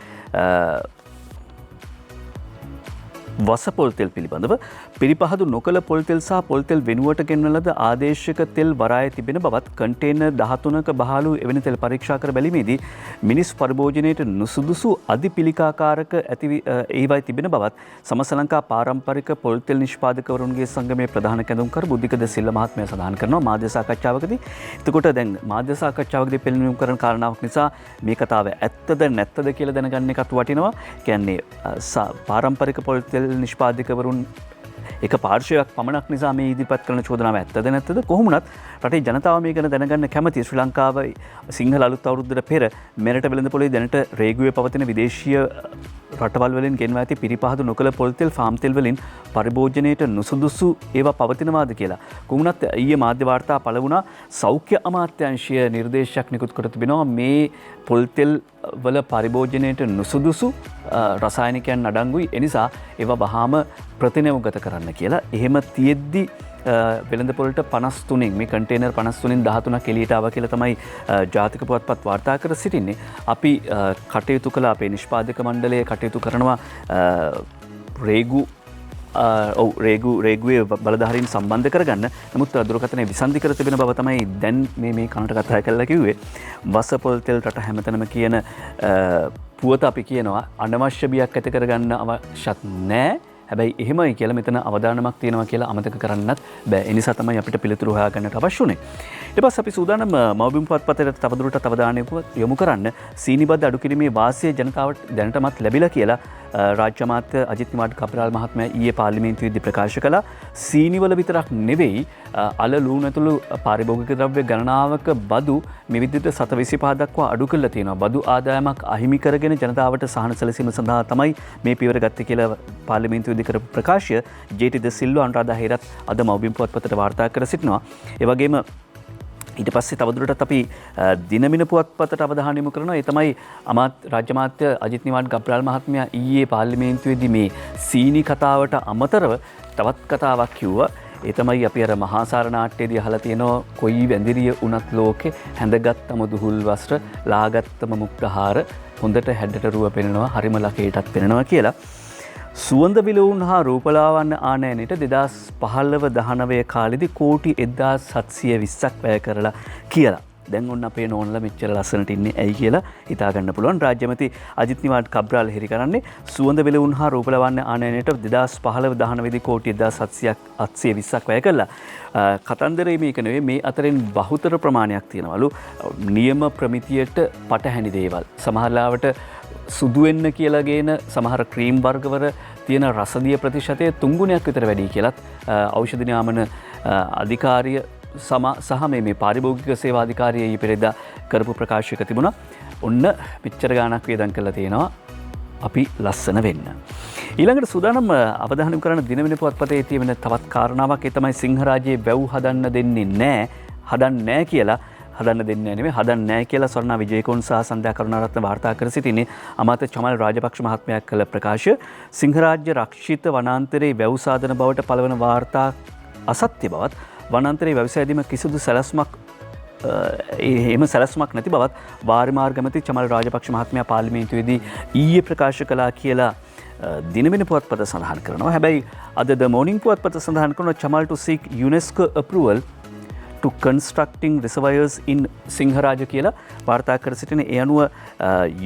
වස පොල්තෙල් පිළිබඳව පිරිපහදු නොකළ පොල්තෙල් සහ පොල්තෙල් වෙනුවට ගෙන්වන ලද ආදේශක තෙල් වරාය තිබෙන බවත් කන්ටේනර් 13ක බහලු එවැනි තෙල් පරීක්ෂා කර බැලීමේදී මිනිස් පරිභෝජනයට නුසුදුසු අධිපිළිකාකාරක ඒවයි තිබෙන බවත් සමස්ත පාරම්පරික පොල්තෙල් නිෂ්පාදකවරුන්ගේ සංගමේ ප්‍රධාන කැඳවුම්කරු බුද්ධික ද සිල්වා මහත්මයා සඳහන් කරනවා මාධ්‍ය සාකච්ඡාවකදී. එතකොට දැන් මාධ්‍ය සාකච්ඡාවකදී පෙන්වීම කරන කාරණාවක් නිසා මේ කතාව ඇත්තද නැත්තද කියලා දැනගන්න එකත් වටිනවා. කියන්නේ පාරම්පරික පොල්තෙල් නිෂ්පාදකවරුන් එක පාර්ශවයක් පමණක් නිසා මේ ඉදිරිපත් කරන චෝදනාව ඇත්තද නැත්තද කොහොමුණත් රටේ ජනතාව මේ ගැන දැනගන්න කැමති. ශ්‍රී ලංකාව සිංහල අලුත් අවුරුද්දට පෙර මෙරට වෙළඳපොලේ දැනට රේගුවේ පවතින විදේශීය රටවල් වලින් ගෙන්වා ඇති පිරිපහදු නොකළ පොල් තෙල් ෆාම් තෙල් වලින් පරිභෝජනයට නුසුදුසු ඒවා පවතිනවාද කියලා. කොහොමුණත් ඊයේ මාධ්‍ය වාර්තා පළ වුණා සෞඛ්‍ය අමාත්‍යාංශය නිර්දේශයක් නිකුත් කර තිබෙනවා මේ පොල් තෙල් වල පරිභෝජනයට නුසුදුසු රසායනිකයන් අඩංගුයි. එනිසා ඒවා වහාම ප්‍රතිනයගත කරන්න කියලා. එහෙම තියෙද්දි වෙළඳපොළට 53න් මේ කන්ටේනර් 53න් 13ක් එළියට ආවා කියලා තමයි ජාතික පුවත්පත් වාර්තා කර සිටින්නේ. අපි කටයුතු කළ අපේ නිෂ්පාදක මණ්ඩලය කටයුතු කරනවා රේගුවේ බලධාරීන් සම්බන්ධ කරගන්න. නමුත් දුරකථනයේ විසන්ධි කර තිබෙන බව තමයි දැන් මේ කනට කතා කරලා කිව්වේ. වස පොල් තෙල් රට හැමතැනම කියන පුවත අපි කියනවා අනවශ්‍ය බියක් ඇති කරගන්න අවශ්‍යත් නැහැ. හැබැයි එහෙමයි කියලා මෙතන අවධානමක් තියෙනවා කියලා අමතක කරන්නත් බෑ. ඒ නිසා තමයි අපිට පිළිතුරු හොයාගන්නට අවශ්‍ය උනේ. ඊට පස්සේ අපි සූදානම් මව්බිම පුවත්පතට තවදුරටත් අවධානය යොමු කරන්න සීනි බද්ද අඩු කිරීමේ වාසිය ජනතාවට දැනටමත් ලැබිලා කියලා රාජ්‍ය අමාත්‍ය අජිත් නිවාඩ් කපරාල් මහත්මයා ඊයේ පාර්ලිමේන්තුවේදී ප්‍රකාශ කළා. සීනිවල විතරක් නෙවෙයි අල ලූණු ඇතුළු පාරිභෝගික ද්‍රව්‍ය ගණනාවක බදු මේ විදිහට 7.25 දක්වා අඩු කරලා තියෙනවා. බදු ආදායමක් අහිමි කරගෙන ජනතාවට සහන සැලසීම සඳහා තමයි මේ පියවර ගත්තේ කියලා පාර්ලිමේන්තුවේදී කරපු ප්‍රකාශය ජේ.ටී. ද සිල්වා අනුරාධා හේරත් අද මව්බිම පුවත්පතට වාර්තා කර සිටිනවා. ඒ වගේම ඊට පස්සේ තවදුරටත් අපි දිනමින පුවත්පතට අවධානය යොමු කරනවා. ඒ තමයි රාජ්‍ය අමාත්‍ය අජිත් නිවාඩ් කපරාල් මහත්මයා ඊයේ පාර්ලිමේන්තුවේදී මේ සීනි කතාවට අමතරව තවත් කතාවක් කිව්වා. ඒ තමයි අපි අර මහාසාර නාට්‍යයේදී අහලා තියෙනවා කොයි වැඳිරිය වුණත් ලෝකේ හැඳගත්තම දුහුල් වස්ත්‍ර ලාගත්තම මුක්තහාර හොඳට හැඩට රුව පෙනෙනවා හරිම ලකේටත් පෙනෙනවා කියලා. සුවඳ විලවුන් හා රූපලාවන්‍ය ආනයනයට 2015-19 කාලෙදී කෝටි 1720ක් වැය කරලා කියලා. දැන් ඔන්න අපේ නෝනලා මෙච්චර ලස්සනට ඉන්නේ ඇයි කියලා හිතා ගන්න පුළුවන්. රාජ්‍යමති අජිත් නිවාඩ් කබ්‍රාල් හිරි කරන්නේ සුවඳ විලවුන් හා රූපලාවන්‍ය ආනයනයට 2015-19 දී කෝටි 1720ක් වැය කළා. කතන්දරේ මේක නෙවෙයි මේ අතරින් බහුතර ප්‍රමාණයක් තියෙනවලු නියම ප්‍රමිතියට පටහැනි දේවල්. සමහරලාවට සුදු වෙන්න කියලා ගේන සමහර ක්‍රීම් වර්ගවල තියෙන රසදිය ප්‍රතිශතය 3 ගුණයක් විතර වැඩි කියලත් ඖෂධ නියාමන අධිකාරිය සහ මේ පාරිභෝගික සේවා අධිකාරිය ඊපෙරේදා කරපු ප්‍රකාශයක තිබුණා. ඔන්න පිච්චර ගානක් වේදන් කරලා තියෙනවා අපි ලස්සන වෙන්න. ඊළඟට සූදානම් අවධානය කරන දිනවෙන පුවත්පතේ තියෙන තවත් කාරණාවක් ඒ තමයි සිංහරාජයේ වැව් හදන්න දෙන්නේ නැහැ. හදන්නේ නැහැ කියලා හදන්න දෙන්නේ නෙමෙයි හදන්නේ නැහැ කියලා ස්වර්ණා විජේකෝන් සහ සන්ධ්‍යා කරුණාරත්න වාර්තා කර සිටින්නේ අමාත්‍ය චමල් රාජපක්ෂ මහත්මයා කළ ප්‍රකාශය සිංහරාජ්‍ය රක්ෂිත වනාන්තරයේ වැව් සාධන බවට පළවන වාර්තා අසත්‍ය බවත් වනාන්තරයේ වැව් සෑදීම කිසිදු සැලැස්මක් එහෙම සැලැස්මක් නැති බවත් වාරි මාර්ග ඇමති චමල් රාජපක්ෂ මහත්මයා පාර්ලිමේන්තුවේදී ඊයේ ප්‍රකාශ කළා කියලා දිනවෙන පුවත්පත සඳහන් කරනවා. හැබැයි අද ද මෝර්නිං පුවත්පත සඳහන් කරනවා Chamal to seek UNESCO approval to constructing reservoirs in Sinharaja කියලා වාර්තා කර සිටින ඒ අනුව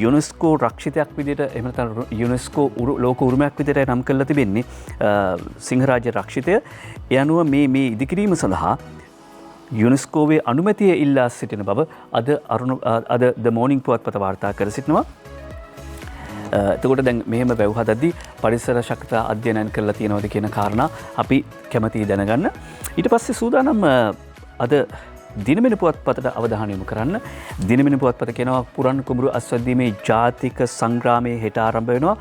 UNESCO රක්ෂිතයක් විදිහට එහෙම නැත්නම් UNESCO ලෝක උරුමයක් විදිහට නම් කරලා තිබෙන්නේ සිංහරාජ රක්ෂිතය. ඒ අනුව මේ ඉදිකිරීම සඳහා යුනෙස්කෝවේ අනුමැතිය ඉල්ලා සිටින බව අද ද මෝර්නිං පුවත්පත වාර්තා කර සිටිනවා. එතකොට දැන් මෙහෙම වැව් හදද්දී පරිසර ශක්තිය අධ්‍යයනය කරලා තියෙනවද කියන කාරණා අපි කැමතියි දැනගන්න. ඊට පස්සේ සූදානම් අද දිනමින පුවත්පතට අවධානය යොමු කරන්න. දිනමින පුවත්පත කියනවා පුරන් කුඹුරු අස්වැද්දීමේ ජාතික සංග්‍රාමයේ හෙට ආරම්භ වෙනවා.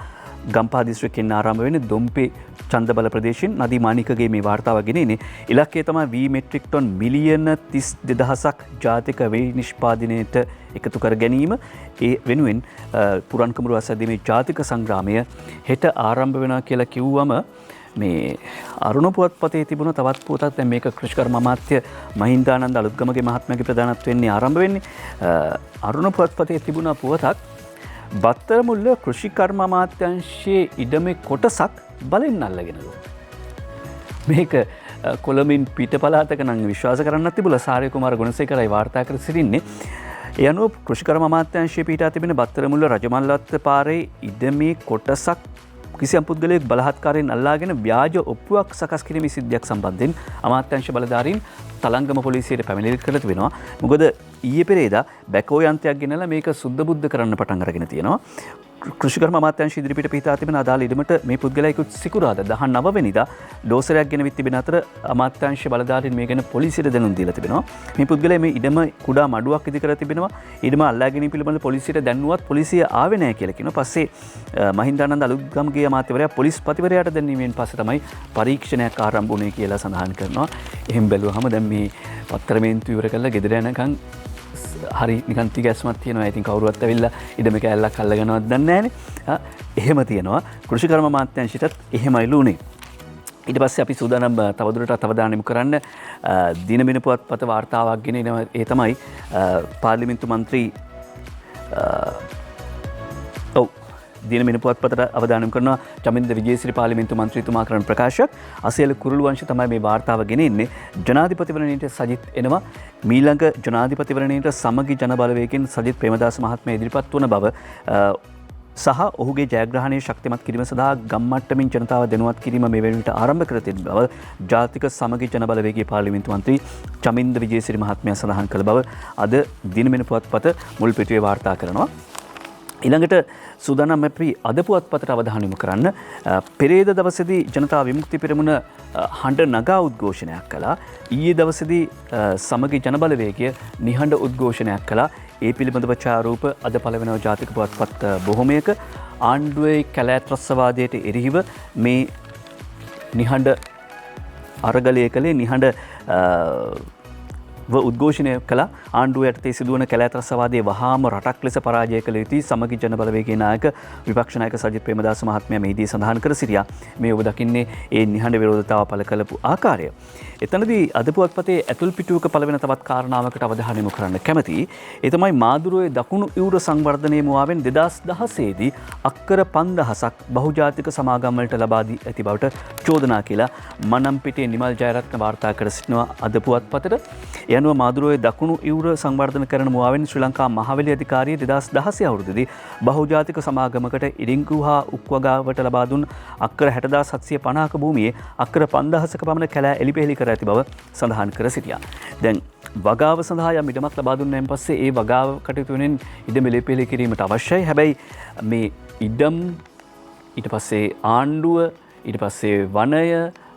ගම්පහ දිස්ත්‍රික්කයෙන් ආරම්භ වෙන්නේ දොම්පේ චන්දබල ප්‍රදේශයෙන් නදී මාණිකගේ මේ වාර්තාව ගෙනෙන්නේ. ඉලක්කය තමයි V මෙට්‍රික් ටොන් මිලියන 32000ක් ජාතික වේ නිෂ්පාදනයට එකතු කර ගැනීම. ඒ වෙනුවෙන් පුරන් කුඹුරු අස්වැද්දීමේ ජාතික සංග්‍රාමය හෙට ආරම්භ වෙනවා කියලා කිව්වම මේ අරුණ පුවත්පතේ තිබුණ තවත් පුවතක් දැන් මේක කෘෂිකර්ම අමාත්‍ය මහින්දානන්ද අලුත්ගමගේ මහත්මයාගේ ප්‍රධානත්වයෙන් ආරම්භ වෙන්නේ. අරුණ පුවත්පතේ තිබුණ පුවතක් බත්තරමුල්ල කෘෂිකර්ම අමාත්‍යංශයේ ඉඩමේ කොටසක් බලෙන් අල්ලගෙනලු. මේක කොළඹින් පිට පළාතක නම් විශ්වාස කරන්නත් තිබුණා. සාරේ කුමාර ගුණසේකරයි වාර්තා කර සිටින්නේ. ඒ අනුව කෘෂිකර්ම අමාත්‍යංශයේ පිටා තිබෙන බත්තරමුල්ල රජමල්ලවත්ත පාරේ ඉඩමේ කොටසක් කිසියම් පුද්ගලයෙක් බලහත්කාරයෙන් අල්ලාගෙන ව්‍යාජ ඔප්පුවක් සකස් කිරීමේ සිද්ධියක් සම්බන්ධයෙන් අමාත්‍යංශ බලධාරීන් තලංගම පොලිසියට පැමිණිලි කරලා තිබෙනවා. මොකද ඊයේ පෙරේදා බැකෝ යන්ත්‍රයක් ගෙනලා මේක සුද්ධ බුද්ධ කරන්න පටන් අරගෙන තියෙනවා. කෘෂිකර්ම අමාත්‍යංශ ඉදිරිපිට පිහිටා තිබෙන අදාළ ඉඩමට මේ පුද්ගලයා ඉක්ුත් සිකුරාදා 19 වෙනිදා ඩෝසරයක් ගෙනවිත් තිබෙන අතර අමාත්‍යංශ බලධාරීන් මේ ගැන පොලිසියට දැනුම් දීලා තිබෙනවා. මේ පුද්ගලයා මේ ඉඩම කුඩා මඩුවක් ඉදි කර තිබෙනවා. ඉඩම අල්ලා ගැනීම පිළිබඳව පොලිසියට දැන්නුවත් පොලිසිය ආවේ නැහැ කියලා කියනවා. පස්සේ මහින්දානන්ද අලුත්ගමගේ අමාත්‍යවරයා පොලිස්පතිවරයාට දැන්වීමෙන් පස්සේ තමයි පරීක්ෂණයක් ආරම්භ වුණේ කියලා සඳහන් කරනවා. එහෙම බැලුවහම දැන් මේ පත්තරමේන්තු ඉවර කරලා ගෙදර යනකම් හරි නිකන් තිගැස්මක් තියෙනවා. ඉතින් කවුරුවත් ඇවිල්ලා ඉඩම කැලලක් අල්ලගෙනවත් දන්නේ නැහනේ. එහෙම තියෙනවා. කෘෂිකර්ම අමාත්‍යාංශයටත් එහෙමයිලු උනේ. ඊට පස්සේ අපි සූදානම් තවදුරටත් අවධානය යොමු කරන්න දිනමින පුවත්පත වාර්තාවක් ගෙන එනවා. ඒ තමයි පාර්ලිමේන්තු මන්ත්‍රී දිනමින පුවත්පතට අවධානය යොමු කරනවා. චමින්ද විජේසිරි පාර්ලිමේන්තු මන්ත්‍රීතුමා කරන ප්‍රකාශයක්. අසේල කුරුළු වංශ තමයි මේ වාර්තාව ගෙන එන්නේ. ජනාධිපතිවරණයට සජිත් එනවා. මීළඟ ජනාධිපතිවරණයට සමගි ජන බලවේගයෙන් සජිත් ප්‍රේමදාස මහත්මයා ඉදිරිපත් වන බව සහ ඔහුගේ ජයග්‍රහණය ශක්තිමත් කිරීම සඳහා ගම්මට්ටමින් ජනතාව දැනුවත් කිරීම මේ වෙනුවට ආරම්භ කර තිබෙන බව ජාතික සමගි ජන බලවේගයේ පාර්ලිමේන්තු මන්ත්‍රී චමින්ද විජේසිරි මහත්මයා සඳහන් කළ බව අද දිනමින පුවත්පත මුල් පිටුවේ වාර්තා කරනවා. ඊළඟට සූදානම් අපි අද පුවත්පතට අවධානය යොමු කරන්න. පෙරේද දවසේදී ජනතා විමුක්ති පෙරමුණ හඬ නගා උද්ඝෝෂණයක් කළා. ඊයේ දවසේදී සමගි ජන බලවේගය නිහඬ උද්ඝෝෂණයක් කළා. ඒ පිළිබඳව ඡායාරූප අද පළ වෙනවා ජාතික පුවත්පත් බොහොමයක. ආණ්ඩුවේ කැලෑ ත්‍රස්තවාදයට එරෙහිව මේ නිහඬ අරගලය කළේ නිහඬ උද්ඝෝෂණය කළ ආණ්ඩුව යටතේ සිදුවන කැලෑ ත්‍රස්තවාදයේ වහාම රටක් ලෙස පරාජය කළ යුතුයි සමගි ජන බලවේගයේ නායක විපක්ෂ නායක සජිත් ප්‍රේමදාස මහත්මයා මෙහිදී සඳහන් කර සිටියා. මේ ඔබ දකින්නේ ඒ නිහඬ විරෝධතාව පළ කළපු ආකාරය. එතනදී අද පුවත්පතේ ඇතුල් පිටුවක පළ වෙන තවත් කාරණාවකට අවධානය යොමු කරන්න කැමතියි. ඒ තමයි මාදුරුවේ දකුණු ඉවුර සංවර්ධනයේ මුවාවෙන් 2016 දී අක්කර 5000ක් බහුජාතික සමාගම් වලට ලබා දී ඇති බවට චෝදනා කියලා මනම්පිටිය නිමල් ජයරත්න වාර්තා කර සිටිනවා අද පුවත්පතට. යනුව මාදුරුවේ දකුණු ඉවුර සංවර්ධන කරන මුවාවෙන් ශ්‍රී ලංකා මහවැලි අධිකාරිය 2016 අවුරුද්දේදී බහුජාතික සමාගමකට ඉරිංගු හා උක්වගාවට ලබා දුන් අක්කර 60750ක භූමියේ අක්කර 5000ක පමණ කැලෑ එලිපෙහෙලි කර ඇති බව සඳහන් කර සිටියා. දැන් වගාව සඳහා යම් ඉඩමක් ලබා දුන්නාන් පස්සේ ඒ වගාව කටයුතු වෙනින් ඉඩම එලිපෙහෙලි කිරීමට අවශ්‍යයි. හැබැයි මේ ඉඩම් ඊට පස්සේ ආණ්ඩුව ඊට පස්සේ වනය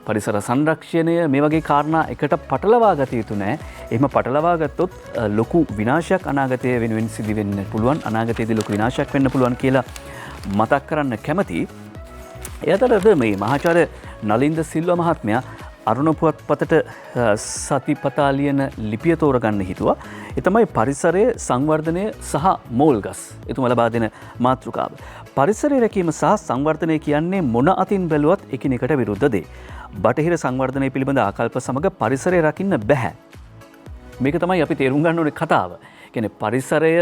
පරිසර සංරක්ෂණය මේ වගේ කාරණා එකට පටලවා ගත යුතු නැහැ. එහෙම පටලවා ගත්තොත් ලොකු විනාශයක් අනාගතයේ වෙනුවෙන් සිදු වෙන්න පුළුවන්. අනාගතයේදී ලොකු විනාශයක් වෙන්න පුළුවන් කියලා මතක් කරන්න කැමතියි. ඒ අතරද මේ මහාචාර්ය නලින්ද සිල්වා මහත්මයා අරුණ පුවත්පතට සතිපතා ලියන ලිපිය තෝරගන්න හිතුවා. ඒ තමයි පරිසරය සංවර්ධනය සහ මෝල්ගස්. එතුමා ලබා දෙන මාතෘකාව. පරිසරය රැකීම සහ සංවර්ධනය කියන්නේ මොන අතින් බැලුවත් එකිනෙකට විරුද්ධ දේ. බටහිර සංවර්ධනය පිළිබඳ ආකල්ප සමග පරිසරය රකින්න බැහැ. මේක තමයි අපි තේරුම් ගන්න ඕනේ කතාව. කියන්නේ පරිසරය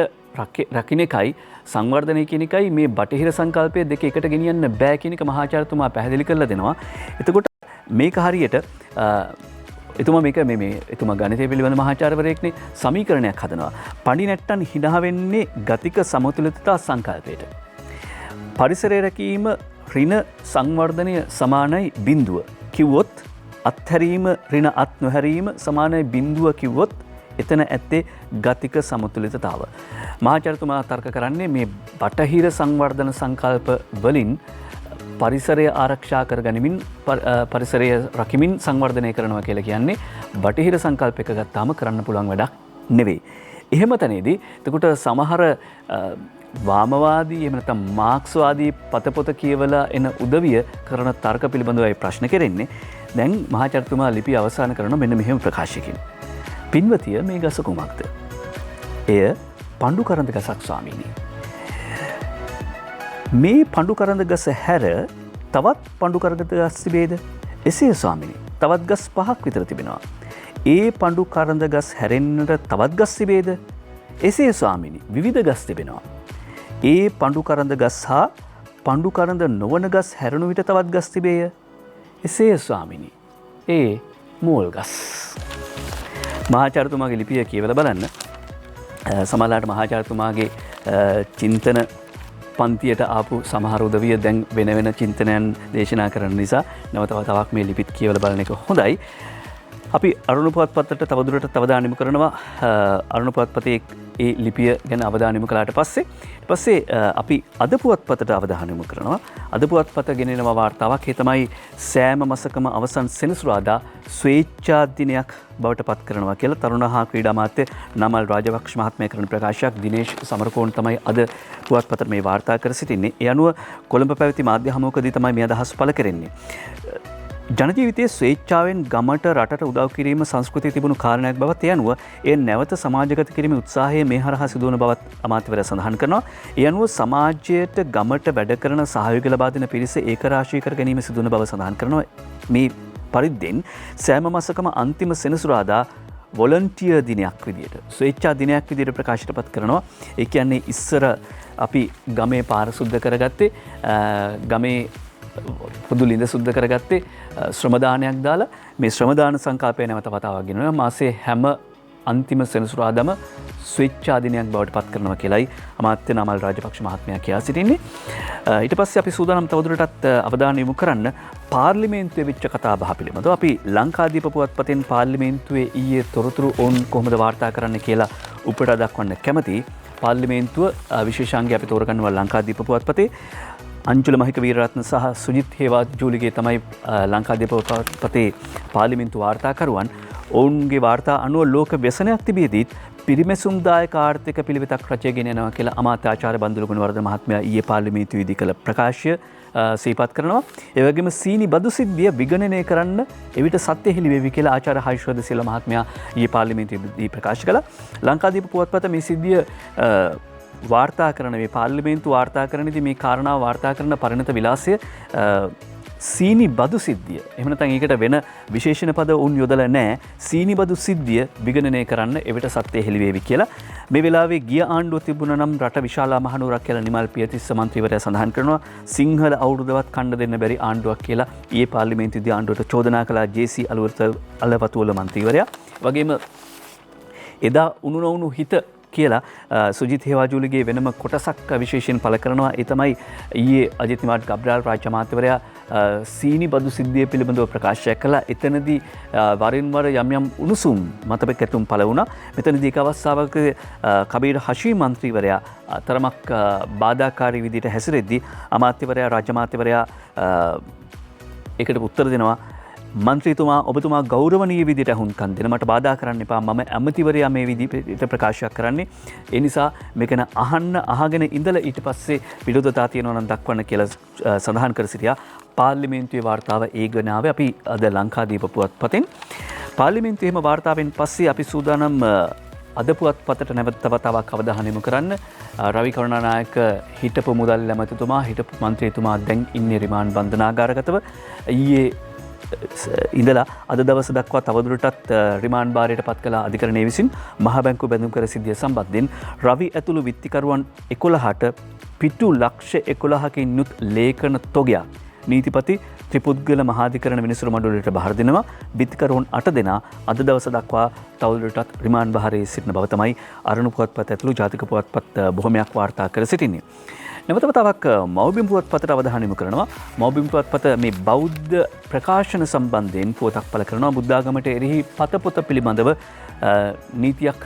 රකින්න එකයි සංවර්ධනය කියන එකයි මේ බටහිර සංකල්පය දෙක එකට ගෙනියන්න බෑ කියන එක මහාචාර්යතුමා පැහැදිලි කරලා දෙනවා. එතකොට මේක හරියට එතුමා මේක එතුමා ගණිතය පිළිබඳ මහාචාර්යවරයෙක්නේ සමීකරණයක් හදනවා. පඩි නැට්ටන් හිනා වෙන්නේ ගතික සමතුලිතතා සංකල්පයට. පරිසරය රැකීම ඍණ සංවර්ධනය සමානයි බිඳුව කිව්වොත් අත්හැරීම ඍණ අත් නොහැරීම සමානයි බිඳුව කිව්වොත් එතන ඇත්තේ ගතික සමතුලිතතාව. මහාචාර්යතුමා තර්ක කරන්නේ මේ බටහිර සංවර්ධන සංකල්ප වලින් පරිසරය ආරක්ෂා කර ගනිමින් පරිසරය රකිමින් සංවර්ධනය කරනවා කියලා කියන්නේ බටහිර සංකල්ප එක ගත්තාම කරන්න පුළුවන් වැඩක් නෙවෙයි. එහෙම තැනේදී එතකොට සමහර වාමවාදී එහෙම නැත්නම් මාක්ස්වාදී පතපොත කියවලා එන උදවිය කරන තර්ක පිළිබඳවයි ප්‍රශ්න කෙරෙන්නේ. දැන් මහාචාර්යතුමා ලිපිය අවසන් කරන මෙන්න මෙහෙම ප්‍රකාශයකින්. පින්වතිය මේ ගස කුමක්ද? එය පඬු කරන්ද ගසක් ස්වාමීනි. මේ පඬු කරන්ද ගස හැර තවත් පඬු කරන්ද ගස් තිබේද? එසේ ස්වාමීනි. තවත් ගස් 5ක් විතර තිබෙනවා. ඒ පඬු කරන්ද ගස් හැරෙන්නට තවත් ගස් තිබේද? එසේ ස්වාමීනි. විවිධ ගස් තිබෙනවා. ඒ පඬු කරන්ද ගස් හා පඬු කරන්ද නොවන ගස් හැරුණු විට තවත් ගස් තිබේය. එසේ ස්වාමීනි. ඒ මෝල් ගස්. මහාචාර්යතුමාගේ ලිපිය කියවලා බලන්න. සමහරවිට මහාචාර්යතුමාගේ චින්තන පන්තියට ආපු සමහර උදවිය දැන් වෙන වෙන චින්තනයන් දේශනා කරන නිසා නැවත තවක් මේ ලිපිත් කියවලා බලන එක හොඳයි. අපි අරුණ පුවත්පතට තවදුරටත් අවධානය යොමු කරනවා. අරුණ පුවත්පතේ ඒ ලිපිය ගැන අවධානය යොමු කළාට පස්සේ අපි අද පුවත්පතට අවධානය යොමු කරනවා. අද පුවත්පත ගෙනෙනවා වාර්තාවක්. ඒ තමයි සෑම මාසකම අවසන් සෙනසුරාදා ස්වේච්ඡා දිනයක් බවට පත් කරනවා කියලා තරුණ හා ක්‍රීඩා අමාත්‍ය නමල් රාජපක්ෂ මහත්මයා කරන ප්‍රකාශයක්. දිනේෂ් සමරකෝන් තමයි අද පුවත්පතට මේ වාර්තා කර සිටින්නේ. ඒ අනුව කොළඹ පැවති මාධ්‍ය හමුවකදී තමයි මේ අදහස් පළ කරන්නේ. ජනජීවිතයේ ස්වේච්ඡාවෙන් ගමට රටට උදව් කිරීම සංස්කෘතිය තිබුණු කාරණයක් බවත් ඒ අනුව ඒ නැවත සමාජගත කිරීමේ උත්සාහය මේ හරහා සිදුවන බවත් අමාත්‍යවරයා සඳහන් කරනවා. ඒ අනුව සමාජයට ගමට වැඩ කරන සහයෝගය ලබා දෙන පිරිස ඒකරාශී කර ගැනීම සිදුවන බව සඳහන් කරනවා. මේ පරිද්දෙන් සෑම මාසකම අන්තිම සෙනසුරාදා වොලන්ටියර් දිනයක් විදියට ස්වේච්ඡා දිනයක් විදියට ප්‍රකාශයටපත් කරනවා. ඒ කියන්නේ ඉස්සර අපි ගමේ පාර සුද්ධ කරගත්තේ ගමේ පොදු ලිඳ සුද්ධ කරගත්තේ ශ්‍රමදානයක් දාලා මේ ශ්‍රමදාන සංකල්පය නැවත වතාවක් ගෙනවා. මාසේ හැම අන්තිම සෙනසුරාදාම ස්වේච්ඡා දිනයක් බවට පත් කරනවා කියලායි අමාත්‍ය නමල් රාජපක්ෂ මහත්මයා කියා සිටින්නේ. ඊට පස්සේ අපි සූදානම් තවදුරටත් අවධානය යොමු කරන්න පාර්ලිමේන්තුවේ වෙච්ච කතා බහ පිළිබඳව. අපි ලංකාදීප පුවත්පතෙන් පාර්ලිමේන්තුවේ ඊයේ තොරතුරු ඔවුන් කොහොමද වාර්තා කරන්න කියලා උපුටා දක්වන්න කැමතියි. පාර්ලිමේන්තුව විශේෂාංගය අපි තෝරගන්නවා ලංකාදීප පුවත්පතේ. අංජුල මහික වීරරත්න සහ සුජිත් හේවාජූලිගේ තමයි ලංකාදීප පුවත්පතේ පාර්ලිමේන්තු වාර්තාකරුවන්. ඔවුන්ගේ වාර්තා අනුව ලෝක ව්‍යසනයක් තිබියදීත් පිරිමැසුම්දායක ආර්ථික පිළිවෙතක් රචය ගෙන යනවා කියලා අමාත්‍ය ආචාර්ය බන්දුල ගුණවර්ධන මහත්මයා ඊයේ පාර්ලිමේන්තුවේදී කළ ප්‍රකාශය සිහිපත් කරනවා. ඒ වගේම සීනි බදු සිද්ධිය විගණනය කරන්න එවිට සත්‍ය හෙළි වේවි කියලා ආචාර්ය හයිෂ්වර්ධ සිල්වා මහත්මයා ඊයේ පාර්ලිමේන්තුවේදී ප්‍රකාශ කළා. ලංකාදීප පුවත්පත මේ සිද්ධිය වාර්තා කරන මේ පාර්ලිමේන්තු වාර්තා කරනදී මේ කාරණාව වාර්තා කරන පරිණත විලාසය සීනි බදු සිද්ධිය. එහෙම නැත්නම් ඒකට වෙන විශේෂණ පද උන් යොදලා නැහැ. සීනි බදු සිද්ධිය විගණනය කරන්න එවිට සත්‍ය හෙළි වේවි කියලා. මේ වෙලාවේ ගිය ආණ්ඩුව තිබුණා නම් රට විශාල මහනුවරක් කියලා නිමල් පියතිස්ස මන්ත්‍රීවරයා සඳහන් කරනවා. සිංහල අවුරුද්දවත් කණ්ඩ දෙන්න බැරි ආණ්ඩුවක් කියලා ඊයේ පාර්ලිමේන්තුවේදී ආණ්ඩුවට චෝදනා කළා ජේ.සී. අලවතුවල මන්ත්‍රීවරයා. වගේම එදා උණු නොඋණු හිත කියලා සුජිත් හේවාජූලිගේ වෙනම කොටසක් විශේෂයෙන් පළ කරනවා. ඒ තමයි ඊයේ අජිත් නිවාඩ් ගබ්‍රාල් රාජ්‍ය අමාත්‍යවරයා සීනි බදු සිද්ධිය පිළිබඳව ප්‍රකාශයක් කළා. එතනදී වරින් වර යම් යම් උණුසුම් මතපැතුම් පළ වුණා. මෙතනදී එක් අවස්ථාවක කබීර් හෂීම් මන්ත්‍රීවරයා තරමක් බාධාකාරී විදිහට හැසිරෙද්දී අමාත්‍යවරයා රාජ්‍ය අමාත්‍යවරයා ඒකට උත්තර දෙනවා. මන්ත්‍රීතුමා ඔබතුමා ගෞරවනීය විදිහට හුන්කන් දෙන මට බාධා කරන්න එපා මම ඇමතිවරයා මේ විදිහට ප්‍රකාශයක් කරන්නේ ඒ නිසා මේක අහගෙන ඉඳලා ඊට පස්සේ විරෝධතා තියෙනවා නම් දක්වන්න කියලා සඳහන් කර සිටියා පාර්ලිමේන්තුවේ වාර්තාව ඒ ගණාවේ අපි අද ලංකාදීප පුවත්පතෙන් පාර්ලිමේන්තුවේම වාර්තාවෙන් පස්සේ අපි සූදානම් අද පුවත්පතට නැවත වතාවක් අවධානය යොමු කරන්න රවි කරුණානායක හිටපු මුදල් ඇමතිතුමා හිටපු මන්ත්‍රීතුමා දැන් ඉන්නේ රිමාන්ඩ් බන්ධනාගාරගතව ඊයේ ඉඳලා අද දවස දක්වා තවදුරටත් රිමාන්ඩ් භාරයට පත් කළ අධිකරණය විසින් මහ බැංකුව බැඳුම් කර සිද්ධිය සම්බන්ධයෙන් රවි ඇතුළු විත්තිකරුවන් 11ට පිටු ලක්ෂ 11කින් යුත් ලේඛන තොගයක් නීතිපති ත්‍රිපුද්ගල මහාධිකරණ විනිසුරු මණ්ඩලයට බහර දෙනවා. විත්තිකරුවන් 8 දෙනා අද දවස දක්වා තවදුරටත් රිමාන්ඩ් භාරයේ සිටින බව තමයි අරුණ පුවත්පත ඇතුළු ජාතික පුවත්පත් බොහොමයක් වාර්තා කර සිටින්නේ. නැවත වතාවක් මව්බිම් පුවත්පතට අවධානය යොමු කරනවා. මව්බිම් පුවත්පත මේ බෞද්ධ ප්‍රකාශන සම්බන්ධයෙන් පුවතක් පළ කරනවා. බුද්ධාගමට එරෙහි පතපොත පිළිබඳව නීතියක්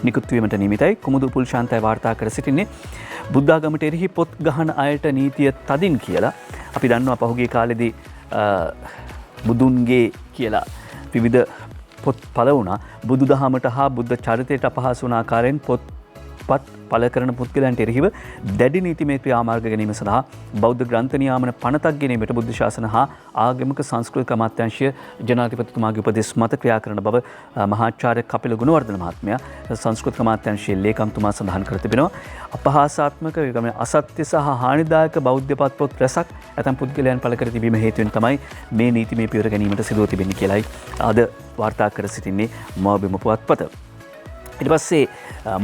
නිකුත් වීමට නියමිතයි. කුමුදු පුල්ශාන්තයි වාර්තා කර සිටින්නේ. බුද්ධාගමට එරෙහි පොත් ගහන අයට නීතිය තදින් කියලා. අපි දන්නවා පහුගිය කාලෙදී බුදුන්ගේ කියලා විවිධ පොත් පළ වුණා. බුදුදහමට හා බුද්ධ චරිතයට අපහාස වුණ ආකාරයෙන් පොත් පළ කරන පුද්ගලයන්ට එරෙහිව දැඩි නීතිමය ක්‍රියාමාර්ග ගැනීම සඳහා බෞද්ධ ග්‍රන්ථ නියාමන පනතක් ගැනීමට බුද්ධ ශාසන හා ආගමික සංස්කෘතික අමාත්‍යාංශය ජනාධිපතිතුමාගේ උපදෙස් මත ක්‍රියා කරන බව මහාචාර්ය කපිල ගුණවර්ධන මහත්මයා සංස්කෘතික අමාත්‍යාංශයේ ලේකම්තුමා සඳහන් කර තිබෙනවා. අපහාසාත්මක අසත්‍ය සහ හානිදායක බෞද්ධ පොත් රැසක් ඇතැම් පුද්ගලයන් පළ කර තිබීම හේතුවෙන් තමයි මේ නීතිමය පියවර ගැනීමට සිදුව තිබෙන්නේ කියලායි අද වාර්තා කර සිටින්නේ මව්බිම පුවත්පත. ඊට පස්සේ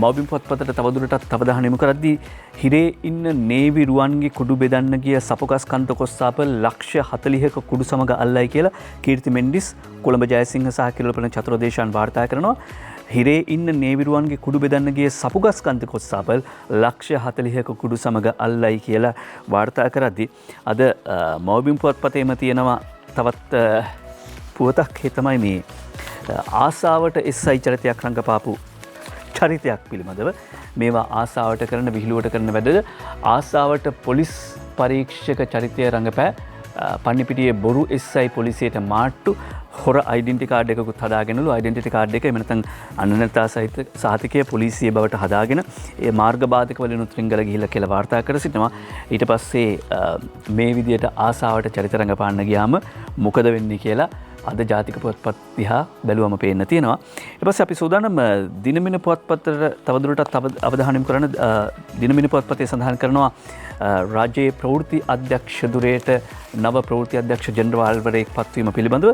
මව්බිම් පුවත්පතට තවදුරටත් අවධානය යොමු කරද්දී හිරේ ඉන්න නේවි රුවන්ගේ කුඩු බෙදන්න ගිය සපුගස් කන්ත කොස්සාපල් ලක්ෂ 40ක කුඩු සමග අල්ලයි කියලා කීර්ති මෙන්ඩිස් කොළඹ ජයසිංහ සහ කිරුළපන චතුරදේශාන් වාර්තා කරනවා. හිරේ ඉන්න නේවි රුවන්ගේ කුඩු බෙදන්න ගිය සපුගස් කන්ත කොස්සාපල් ලක්ෂ 40ක කුඩු සමග අල්ලයි කියලා වාර්තා කරද්දී අද මව්බිම් පුවත්පතේම තියෙනවා තවත් පුවතක්. ඒ තමයි මේ ආසාවට SI චරිතයක් රංගපාපු චරිතයක් පිළිබඳව. මේවා ආසාවට කරන විහිළුවට කරන වැඩද ආසාවට පොලිස් පරීක්ෂක චරිතය රඟපෑ පන්නිපිටියේ බොරු SI පොලිසියට මාට්ටු හොර ඩෙන්ටි කාඩ් එකකුත් හදාගෙනලු ඩෙන්ටි කාඩ් එක එහෙම නැත්නම් අනන්‍යතා සහිත සහතිකය පොලිසිය බවට හදාගෙන ඒ මාර්ග බාධක වලින් උත්රිංගල ගිහිල්ලා කියලා වාර්තා කර සිටිනවා. ඊට පස්සේ මේ විදියට ආසාවට චරිත රඟපාන්න ගියාම මොකද වෙන්නේ කියලා අද ජාතික පුවත්පත් දිහා බැලුවම පේන්න තියෙනවා. ඊට පස්සේ අපි සූදානම් දිනමින පුවත්පතට තවදුරටත් අවධානය යොමු කරන දිනමින පුවත්පතේ සඳහන් කරනවා රාජ්‍යයේ ප්‍රවෘත්ති අධ්‍යක්ෂ ධුරයට නව ප්‍රවෘත්ති අධ්‍යක්ෂ ජෙනරාල්වරයෙක් පත්වීම පිළිබඳව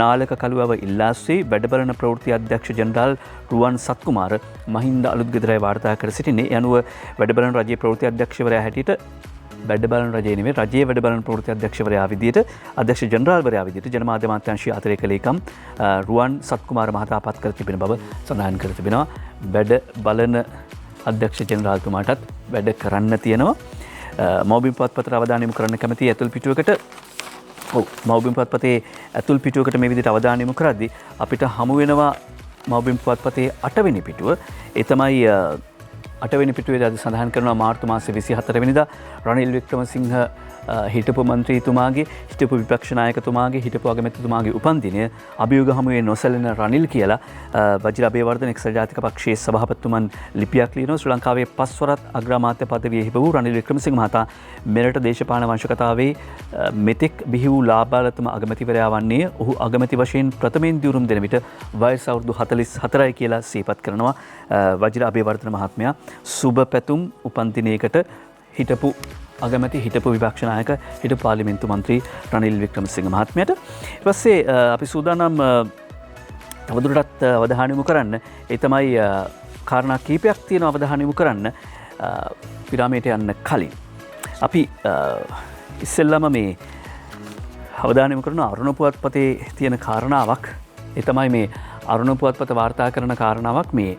නාලක කළුවව ඉල්ලාස්සේ වැඩබලන ප්‍රවෘත්ති අධ්‍යක්ෂ ජෙනරාල් රුවන් සත්කුමාර මහින්ද අලුත්ගෙදරයි වාර්තා කර සිටින්නේ. ඒ අනුව වැඩබලන රාජ්‍යයේ ප්‍රවෘත්ති අධ්‍යක්ෂවරයා හැටියට වැඩබලන රජයේ නෙමෙයි රජයේ වැඩබලන ප්‍රවෘත්ති අධ්‍යක්ෂවරයා විදියට අධ්‍යක්ෂ ජෙනරාල්වරයා විදියට ජනමාධ්‍ය අමාත්‍යාංශයේ අතිරේක ලේකම් රුවන් සත්කුමාර මහතා පත් කර තිබෙන බව සඳහන් කර තිබෙනවා. වැඩ බලන අධ්‍යක්ෂ ජෙනරාල්තුමාටත් වැඩ කරන්න තියෙනවා. මව්බිම් පුවත්පතට අවධානය යොමු කරන්න කැමති ඇතුල් පිටුවකට මව්බිම් පුවත්පතේ ඇතුල් පිටුවකට මේ විදිහට අවධානය යොමු කරද්දී අපිට හමු වෙනවා මව්බිම් පුවත්පතේ 8 වෙනි පිටුව. ඒ තමයි 8 වෙනි පිටුවේ අද සඳහන් කරනවා මාර්තු මාසේ 24 වෙනිදා රනිල් වික්‍රමසිංහ හිටපු මන්ත්‍රීතුමාගේ හිටපු විපක්ෂ නායකතුමාගේ හිටපු අගමැතිතුමාගේ උපන්දිනය අභියෝග හමුවේ නොසැලෙන රනිල් කියලා වජිර අබේවර්ධන එක්සත් ජාතික පක්ෂයේ සභාපතිතුමන් ලිපියක් ලියනවා. ශ්‍රී ලංකාවේ පස්වරත් අග්‍රාමාත්‍ය පදවියේ හිටපු රනිල් වික්‍රමසිංහ මහතා මෙරට දේශපාලන වංශකතාවේ මෙතෙක් බිහි වූ ලාබාලතම අගමැතිවරයා වන්නේ ඔහු අගමැති වශයෙන් ප්‍රථමයෙන් දියුරුම් දෙන විට වයස අවුරුදු 44යි කියලා සිහිපත් කරනවා වජිර අබේවර්ධන මහත්මයා. සුබ පැතුම් උපන්දිනයකට හිටපු අගමැති හිටපු විපක්ෂ නායක හිටපු පාර්ලිමේන්තු මන්ත්‍රී රනිල් වික්‍රමසිංහ මහත්මයාට. ඊට පස්සේ අපි සූදානම් තවදුරටත් අවධානය යොමු කරන්න. ඒ තමයි කාරණා කීපයක් තියෙන අවධානය යොමු කරන්න පිරාමයට යන්න කලින්. අපි ඉස්සෙල්ලාම මේ අවධානය යොමු කරන අරුණ පුවත්පතේ තියෙන කාරණාවක්. ඒ තමයි මේ අරුණ පුවත්පත වාර්තා කරන කාරණාවක් මේ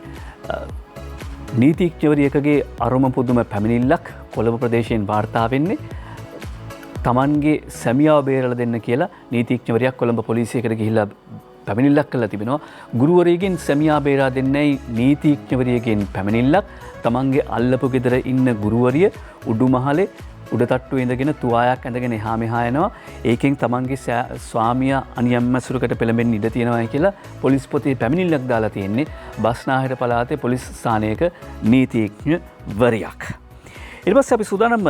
නීතිඥවරියකගේ අරුම පුදුම පැමිණිල්ලක් කොළඹ ප්‍රදේශයෙන් වාර්තා වෙන්නේ. තමන්ගේ සැමියාව බේරලා දෙන්න කියලා නීතිඥවරියක් කොළඹ පොලිසියකට ගිහිල්ලා පැමිණිල්ලක් කළා තිබෙනවා. ගුරුවරයෙක්ගෙන් සැමියා බේරා දෙන්නයි නීතිඥවරියගෙන් පැමිණිල්ලක්. තමන්ගේ අල්ලපු ගෙදර ඉන්න ගුරුවරිය උඩුමහලේ උඩතට්ටු ඉඳගෙන තුවායක් ඇඳගෙන එහා මෙහා යනවා. ඒකෙන් තමන්ගේ ස්වාමියා අනියම් මැසුරකට පෙළඹෙන්න ඉඩ තියෙනවා කියලා පොලිස් පොතේ පැමිණිල්ලක් දාලා තියෙන්නේ බස්නාහිර පළාතේ පොලිස් ස්ථානයක නීතිඥවරියක්. ඊට පස්සේ අපි සූදානම්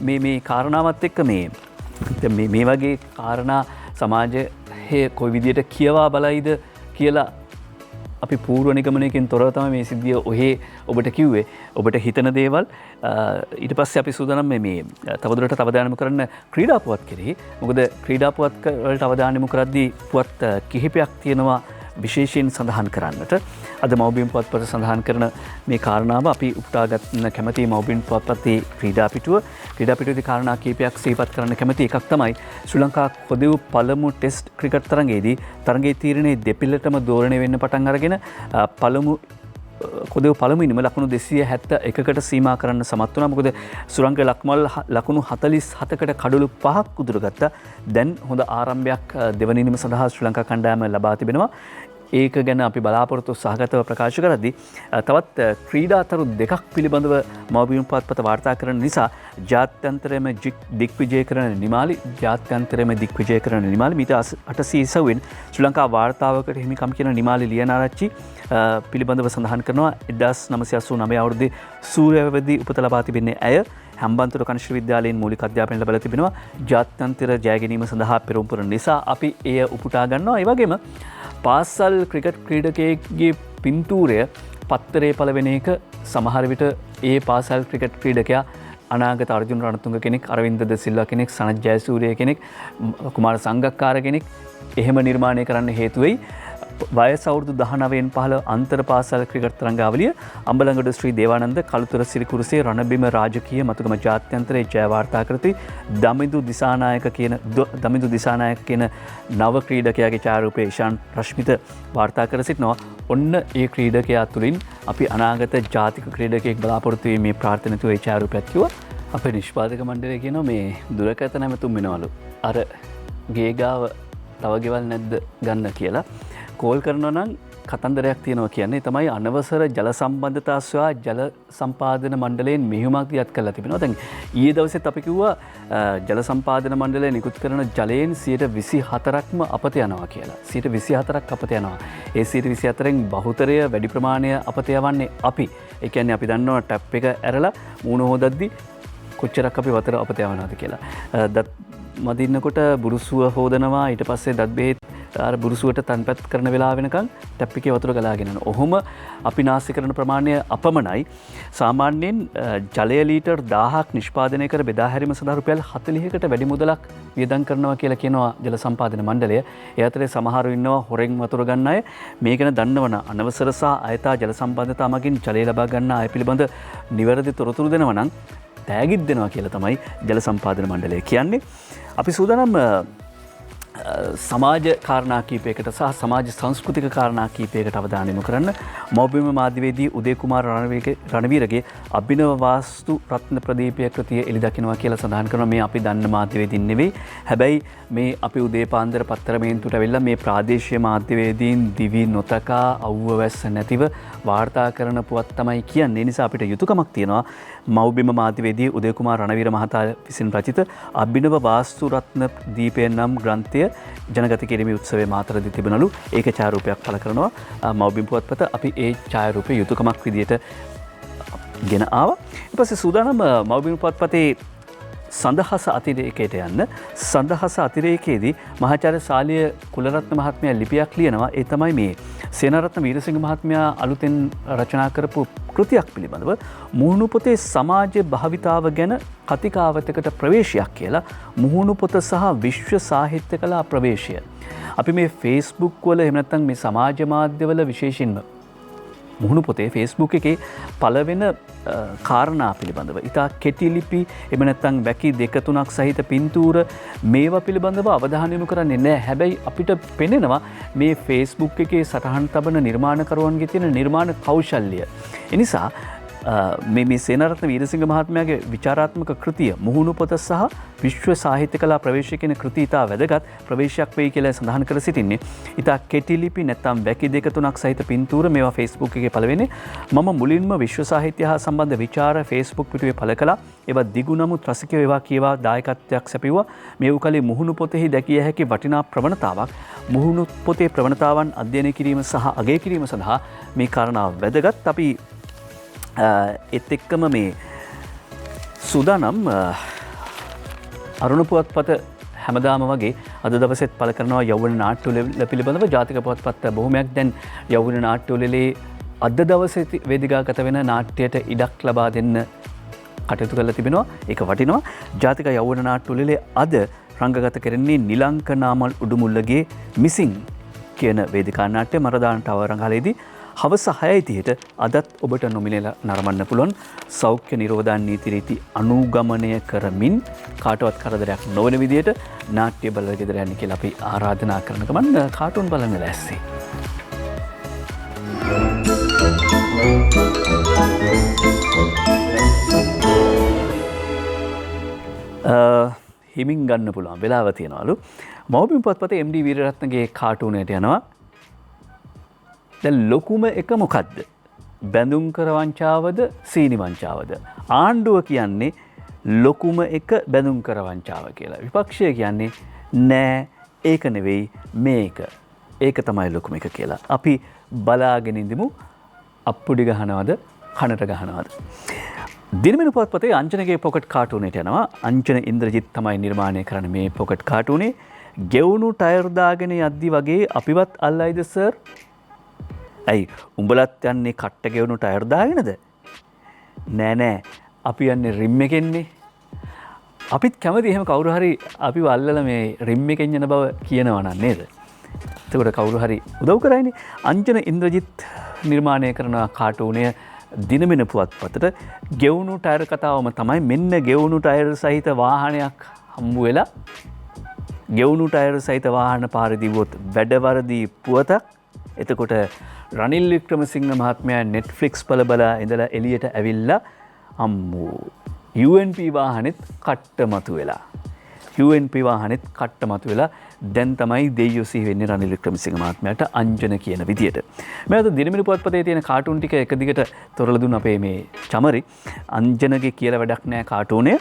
මේ කාරණාවත් එක්ක මේ වගේ කාරණා සමාජයේ කොයි විදියට කියවා බලයිද කියලා අපි පූර්ව නිගමනයකින් තොරව තමයි මේ සිද්ධිය ඔහේ ඔබට කිව්වේ. ඔබට හිතන දේවල් ඊට පස්සේ අපි සූදානම් මේ තවදුරටත් අවධානය යොමු කරන්න ක්‍රීඩා පුවත් කෙරෙහි. මොකද ක්‍රීඩා පුවත් වලට අවධානය යොමු කරද්දී පුවත් කිහිපයක් තියෙනවා විශේෂයෙන් සඳහන් කරන්නට. අද මව්බිම් පුවත්පත සඳහන් කරන මේ කාරණාව අපි උපුටා ගන්න කැමති මව්බිම් පුවත්පතේ ක්‍රීඩා පිටුවේදී කාරණා කීපයක් සිහිපත් කරන්න කැමති. එකක් තමයි ශ්‍රී ලංකා කොදෙව් පළමු ටෙස්ට් ක්‍රිකට් තරඟයේදී තරඟයේ තීරණේ දෙපිළටම දෝරණය වෙන්න පටන් අරගෙන කොදෙව් පළමුවෙනිම ලකුණු 271කට සීමා කරන්න සමත් වුණා. මොකද සුරංග ලක්මල් ලකුණු 47කට කඩලු 5ක් උදුරගත්තා. දැන් හොඳ ආරම්භයක් දෙවන ඉනිම සඳහා ශ්‍රී ලංකා කණ්ඩායම ලබා තිබෙනවා. ඒක ගැන අපි බලාපොරොත්තු සහගතව ප්‍රකාශ කරද්දී තවත් ක්‍රීඩාතරු දෙකක් පිළිබඳව මව්බිම් පුවත්පත වාර්තා කරන නිසා ජාත්‍යන්තරයේම දිග්විජය කරන නිමාලි මීට 880 ශ්‍රී ලංකා වාර්තාවකට හිමිකම් කියන නිමාලි ලියනාරච්චි පිළිබඳව සඳහන් කරනවා. 1989 අවුරුද්දේ සූර්යවැදි උපත ලබා තිබෙන්නේ ඇය හම්බන්තොට කනිෂ්ඨ විද්‍යාලයෙන් මූලික අධ්‍යාපනය ලබා තිබෙනවා. ජාත්‍යන්තර ජය ගැනීම සඳහා පෙරම් පුරන නිසා අපි එය උපුටා ගන්නවා. ඒ වගේම පාසල් ක්‍රිකට් ක්‍රීඩකයෙක්ගේ පින්තූරය පත්තරේ පළවෙන එක සමහර විට ඒ පාසල් ක්‍රිකට් ක්‍රීඩකයා අනාගත අර්ජුන රණතුංග කෙනෙක්, අරවින්ද ද සිල්වා කෙනෙක්, සනත් ජයසූරිය කෙනෙක්, කුමාර සංගක්කාර කෙනෙක් එහෙම නිර්මාණය කරන්න හේතු වෙයි. වයස අවුරුදු 19න් පහළ අන්තර් පාසල් ක්‍රිකට් තරඟාවලිය අම්බලන්ගොඩ ශ්‍රී දේවානන්ද කළුතර සිරිකුරුසේ රණබිම රාජකීය මතුගම ජාත්‍යන්තරයේ ජය වාර්තා කරති. දමිඳු දිසානායක කියන නව ක්‍රීඩකයාගේ ඡායාරූපය ඉෂාන් රශ්මිත වාර්තා කර සිටිනවා. ඔන්න ඒ ක්‍රීඩකයා තුලින් අපි අනාගත ජාතික ක්‍රීඩකයෙක් බලාපොරොත්තු වෙමි මේ ප්‍රාර්ථනාව ඒ ඡායාරූපයක් කිව්වා. අපේ නිෂ්පාදක මණ්ඩලය කියනවා මේ දුරකථන නැමතුම් වෙනවලු. අර ගේ ගාව තව ගෙවල් නැද්ද ගන්න කියලා. කෝල් කරනවා නම් කතන්දරයක් තියෙනවා කියන්නේ තමයි අනවසර ජල සම්බන්ධතා සොයා ජල සම්පාදන මණ්ඩලයෙන් මෙහෙයුමක් දියත් කරලා තිබෙනවා. දැන් ඊයේ දවසෙත් අපි කිව්වා ජල සම්පාදන මණ්ඩලය නිකුත් කරන ජලයෙන් 24%ක්ම අපත යනවා කියලා. 24%ක් අපත යනවා. ඒ 24%න් බහුතරය වැඩි ප්‍රමාණය අපත යවන්නේ අපි. ඒ කියන්නේ අපි දන්නවා ටැප් එක ඇරලා මූණ හොදද්දි කොච්චරක් අපි වතුර අපත යවනවද කියලා. දත් මදින්නකොට බුරුසුව හොදනවා. ඊට පස්සේ දත් බෙහෙත් බුරුසුවට තන්පත් කරන වෙලා වෙනකන් ටැප් එකේ වතුර ගලාගෙන යනවා. ඔහොම අපි නාස්ති කරන ප්‍රමාණය අපමණයි. සාමාන්‍යයෙන් ජලය ලීටර් 1000ක් නිෂ්පාදනය කර බෙදා හැරීම සඳහා රුපියල් 40කට වැඩි මුදලක් වියදම් කරනවා කියලා කියනවා ජල සම්පාදන මණ්ඩලය. ඒ අතරේ සමහරව ඉන්නවා හොරෙන් වතුර ගන්න අය. මේ ගැන දන්නවන අනවසර සහ අයථා ජල සම්බන්ධතා මගින් ජලය ලබා ගන්න අය පිළිබඳ නිවැරදි තොරතුරු දෙනවා නම් තෑගිත් දෙනවා කියලා තමයි ජල සම්පාදන මණ්ඩලය කියන්නේ. අපි සූදානම් සමාජ කාරණා කීපයකට සහ සමාජ සංස්කෘතික කාරණා කීපයකට අවධානය යොමු කරන්න. මව්බිම මාධ්‍යවේදී උදේ කුමාර රණවීරගේ අභිනව වාස්තු රත්න ප්‍රදීපය කෘතිය එළි දකින්නවා කියලා සඳහන් කරනවා. මේ අපි දන්න මාධ්‍යවේදීන් නෙවෙයි. හැබැයි මේ අපි උදේ පාන්දර පත්තරමේන්තුවට ඇවිල්ලා මේ ප්‍රාදේශීය මාධ්‍යවේදීන් දිවි නොතකා අවුව වැස්ස නැතිව වාර්තා කරන පුවත් තමයි කියන්නේ. ඒ නිසා අපිට යුතුයකමක් තියෙනවා මව්බිම මාධ්‍යවේදී උදේ කුමාර රණවීර මහතා විසින් රචිත අභිනව වාස්තු රත්න දීපය නම් ග්‍රන්ථය ජනගත කිරීමේ උත්සවයේ මාතරදී තිබෙනලු. ඒක ඡායාරූපයක් පළ කරනවා මව්බිම් පුවත්පත. අපි ඒ ඡායාරූපය යුතුයකමක් විදියට ගෙන ආවා. ඊට පස්සේ සූදානම් මව්බිම් පුවත්පතේ සඳහස අතිරේකයට යන්න. සඳහස අතිරේකයේදී මහාචාර්ය සාලිය කුලරත්න මහත්මයා ලිපියක් ලියනවා. ඒ තමයි මේ සේනාරත්න වීරසිංහ මහත්මයා අලුතෙන් රචනා කරපු කෘතියක් පිළිබඳව මුහුණු පොතේ සමාජ භාවිතාව ගැන කතිකාවතකට ප්‍රවේශයක් කියලා. මුහුණු පොත සහ විශ්ව සාහිත්‍ය කලා ප්‍රවේශය. අපි මේ Facebook වල එහෙම නැත්නම් මේ සමාජ මාධ්‍යවල විශේෂයෙන්ම මුහුණු පොතේ Facebook එකේ පළවෙන කාරණා පිළිබඳව ඉතා කෙටි ලිපි එහෙම නැත්නම් වැකි දෙක තුනක් සහිත පින්තූර මේවා පිළිබඳව අවධානය යොමු කරන්නේ නැහැ. හැබැයි අපිට පෙනෙනවා මේ Facebook එකේ සටහන් තබන නිර්මාණකරුවන්ගේ තියෙන නිර්මාණ කෞශල්‍ය. ඒ නිසා මේ සේනාරත්න වීරසිංහ මහත්මයාගේ විචාරාත්මක කෘතිය මුහුණු පොත සහ විශ්ව සාහිත්‍ය කලා ප්‍රවේශය කියන කෘති ඉතා වැදගත් ප්‍රවේශයක් වෙයි කියලා සඳහන් කර සිටින්නේ. ඉතා කෙටි ලිපි නැත්නම් වැකි දෙක තුනක් සහිත පින්තූර මේවා Facebook එකේ පළවෙනි. මම මුලින්ම විශ්ව සාහිත්‍ය හා සම්බන්ධ විචාර Facebook පිටුවේ පළ කළා. ඒවා දිගු නමුත් රසිකයෝ ඒවා කියවා දායකත්වයක් සැපයුවා. මේ උකලේ මුහුණු පොතෙහි දැකිය හැකි වටිනා ප්‍රවණතාවක් මුහුණු පොතේ ප්‍රවණතාවන් අධ්‍යයනය කිරීම සහ අගය කිරීම සඳහා මේ කාරණාව වැදගත්. අපි එත් එක්කම මේ සූදානම් අරුණ පුවත්පත හැමදාම වගේ අද දවසෙත් පළ කරනවා යෞවන නාට්‍යවල පිළිබඳව. ජාතික පුවත්පත් බොහොමයක් දැන් යෞවන නාට්‍යවලේ අද දවසේ වේදිකාගත වෙන නාට්‍යයට ඉඩක් ලබා දෙන්න කටයුතු කරලා තිබෙනවා. ඒක වටිනවා. ජාතික යෞවන නාට්‍යවලේ අද රංගගත කරන්නේ නිලංක නාමල් උඩුමුල්ලගේ මිසින් කියන වේදිකා නාට්‍ය මරදාන ටවර් රංගහලේදී හවස 6:30ට අදත් ඔබට නොමිලේලා නරඹන්න පුළුවන්. සෞඛ්‍ය නිරෝධායන නීති රීති අනුගමනය කරමින් කාටවත් කරදරයක් නොවන විදිහට නාට්‍ය බලලා ගෙදර යන්න කියලා අපි ආරාධනා කරන ගමන් කාටුන් බලන්න ලෑස්ති. හිමින් ගන්න පුළුවන් වෙලාව තියෙනවලු. මව්බිම් පුවත්පතේ MD වීරරත්නගේ කාටුනයට යනවා. දැන් ලොකුම එක මොකද්ද? බැඳුම් කර වංචාවද සීනි වංචාවද? ආණ්ඩුව කියන්නේ ලොකුම එක බැඳුම් කර වංචාව කියලා. විපක්ෂය කියන්නේ නෑ ඒක නෙවෙයි මේක. ඒක තමයි ලොකුම එක කියලා. අපි බලාගෙන ඉඳිමු. අප්පුඩි ගහනවද කනට ගහනවද? දිනමන පුවත්පතේ අංජනගේ පොකට් කාටුනේට යනවා. අංජන ඉන්ද්‍රජිත් තමයි නිර්මාණය කරන මේ පොකට් කාටුනේ. ගෙවුණු ටයර් දාගෙන යද්දි වගේ අපිවත් අල්ලයිද සර්? ඇයි උඹලත් යන්නේ කට්ට ගෙවුණු ටයර් දාගෙනද? නෑ අපි යන්නේ රිම් එකෙන්නේ. අපිත් කැමති එහෙම කවුරු හරි අපිව අල්ලලා මේ රිම් එකෙන් යන බව කියනවා නම් නේද? එතකොට කවුරු හරි උදව් කරයිනේ. අංජන ඉන්ද්‍රජිත් නිර්මාණය කරන කාටුනය දිනමන පුවත්පතට ගෙවුණු ටයර් කතාවම තමයි. මෙන්න ගෙවුණු ටයර් සහිත වාහනයක් හම්බ වෙලා ගෙවුණු ටයර් සහිත වාහන පාරේ දිවුවොත් වැඩවරදී පුවතක්. එතකොට රනිල් වික්‍රමසිංහ මහත්මයා නෙට්ෆ්ලික්ස් බලබලා ඉඳලා එළියට ඇවිල්ලා අම්මෝ UNP වාහනෙත් කට්ට මතුවෙලා. UNP වාහනෙත් කට්ට මතුවෙලා දැන් තමයි දෙයියෝ සිහි වෙන්නේ රනිල් වික්‍රමසිංහ මහත්මයාට අංජන කියන විදියට. මේ අද දිනමිනි පුවත්පතේ තියෙන කාටුන් ටික එක දිගට තොරලා දුන්න අපේ මේ චමරි අංජනගේ කියලා වැඩක් නැහැ කාටුනේ.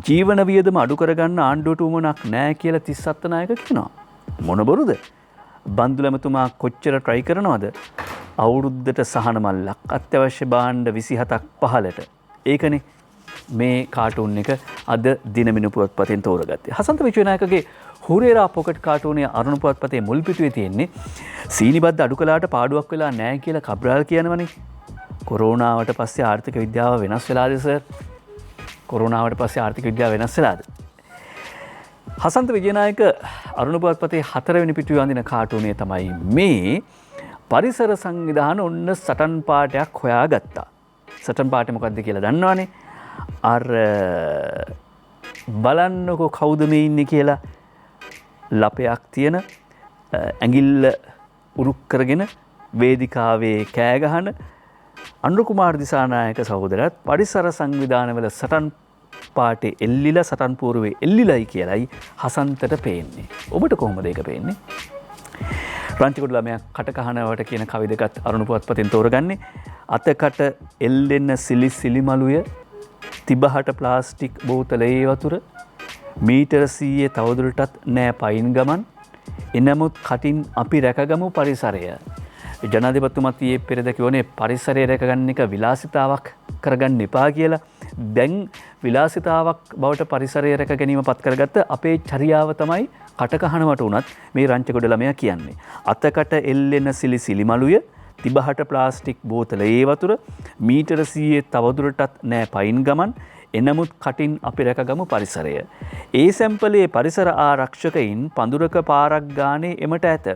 ජීවන වියදම අඩු කරගන්න ආණ්ඩුවට උවමනක් නැහැ කියලා 37 නායක කියනවා. මොන බොරුද? බන්දුලමතුමා කොච්චර ට්‍රයි කරනවද? අවුරුද්දට සහන මල්ලක් අත්‍යවශ්‍ය භාණ්ඩ 27ක් පහලට. ඒකනේ මේ කාටුන් එක අද දිනමිනු පුවත්පතෙන් තෝරගත්තේ. හසන්ත විජේනායකගේ හුරේරා පොකට් කාටුනේ අරුණ පුවත්පතේ මුල් පිටුවේ තියෙන්නේ සීනිබද්ද අඩු කළාට පාඩුවක් වෙලා නැහැ කියලා කබ්‍රාල් කියනවනේ. කොරෝනාවට පස්සේ ආර්ථික විද්‍යාව වෙනස් වෙලාද සර්? කොරෝනාවට පස්සේ ආර්ථික විද්‍යාව වෙනස් වෙලාද? හසන්ත විජේනායක අරුණ පුවත්පතේ 4 වෙනි පිටුවේ අඳින කාටුනේ තමයි මේ. පරිසර සංවිධාන ඔන්න සටන් පාටයක් හොයාගත්තා. සටන් පාටය මොකක්ද කියලා දන්නවනේ? අර බලන්නකො කවුද මේ ඉන්නේ කියලා ලපයක් තියෙන ඇඟිල්ල උරුක් කරගෙන වේදිකාවේ කෑ ගහන අනුර කුමාර දිසානායක සහෝදරයාත් පරිසර සංවිධානවල සටන් පාටේ එල්ලිලා සටන් පූර්වේ එල්ලිලයි කියලයි හසන්තට පේන්නේ. ඔබට කොහොමද ඒක පේන්නේ? රංචිකුඩු ළමයා කටකහනවට කියන කවි දෙකත් අරුණ පුවත්පතෙන් තෝරගන්නේ. අතකට එල්ලෙන්න සිලිමලුය තිබහට ප්ලාස්ටික් බෝතලයේ වතුර මීටර 100 තවදුරටත් නෑ පයින් ගමන්. එනමුත් කටින් අපි රැකගමු පරිසරය. ජනාධිපතිතුමත් ඊයේ පෙරේද කියවනේ පරිසරය රැකගන්න එක විලාසිතාවක් කරගන්න එපා කියලා. දැන් විලාසිතාවක් බවට පරිසරය රැක ගැනීම පත් කරගත්ත අපේ චර්යාව තමයි කටකහනවට උනත් මේ රංචකොඩ ළමයා කියන්නේ. අතකට එල්ලෙන සිලිමලුය තිබහට ප්ලාස්ටික් බෝතලයේ වතුර මීටර 100 තවදුරටත් නෑ පයින් ගමන්. එනමුත් කටින් අපි රැකගමු පරිසරය. ඒ සැම්පලේ පරිසර ආරක්ෂකයින් පඳුරක පාරක් ගානේ එමට ඇත.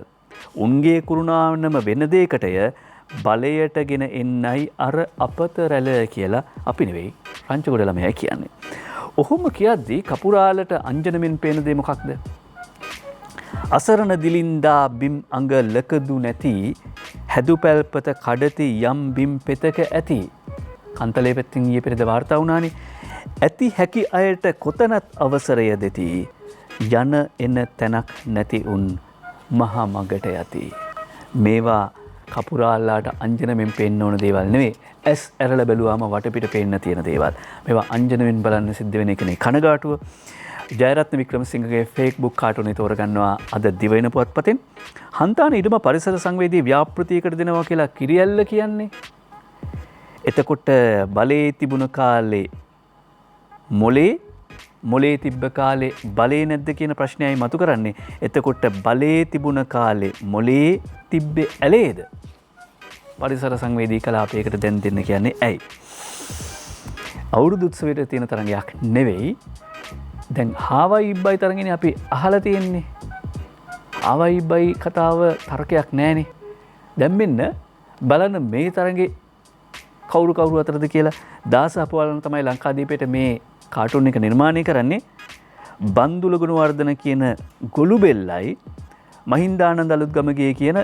උන්ගේ කුරුණාවනම වෙන දෙයකටය බලයට ගෙන එන්නයි අර අපත රැළ කියලා අපි නෙවෙයි රංචකොඩ ළමයා කියන්නේ. ඔහොම කියද්දී කපුරාලට අංජනමින් පේන දේ මොකක්ද? අසරණ දිලින්දා බිම් අඟ ලකදු නැති හැදු පැල්පත කඩති යම් බිම් පෙතක ඇති. කන්තලේ පැත්තින් ඊයේ පෙරේද වාර්තා වුණානේ. ඇති හැකි අයට කොතනත් අවසරය දෙති. යන එන තැනක් නැති උන් මහා මගට යති. මේවා කපුරාල්ලාට අංජනමෙන් පේන්න ඕන දේවල් නෙවෙයි. ඇස් ඇරලා බැලුවාම වටපිට පේන්න තියෙන දේවල්. මේවා අංජනමෙන් බලන්න සිද්ධ වෙන එකනේ කනගාටුව. ජයරත්න වික්‍රමසිංහගේ ෆේස්බුක් කාටුනේ තෝරගන්නවා අද දිවයින පුවත්පතෙන්. හන්තාන ඉඩම පරිසර සංවේදී ව්‍යාපෘතියකට දෙනවා කියලා කිරියල්ල කියන්නේ. එතකොට බලේ තිබුණ කාලේ මොලේ තිබ්බ කාලේ බලේ නැද්ද කියන ප්‍රශ්නයයි මතු කරන්නේ. එතකොට බලේ තිබුණ කාලේ මොලේ තිබ්බේ ඇලේද? පරිසර සංවේදී කලාපයකට දැන් දෙන්න කියන්නේ ඇයි? අවුරුදු උත්සවයට තියෙන තරඟයක් නෙවෙයි. දැන් හාවයි ඉබ්බයි තරගනේ අපි අහලා තියෙන්නේ. හාවයි ඉබ්බයි කතාව තර්කයක් නෑනේ. දැන් මෙන්න බලන්න මේ තරගේ කවුරු අතරද කියලා දාස අපවලන තමයි ලංකාදීපයට මේ කාටුන් එක නිර්මාණය කරන්නේ. බන්දුල ගුණවර්ධන කියන ගොළු බෙල්ලයි මහින්දානන්ද අලුත්ගමගේ කියන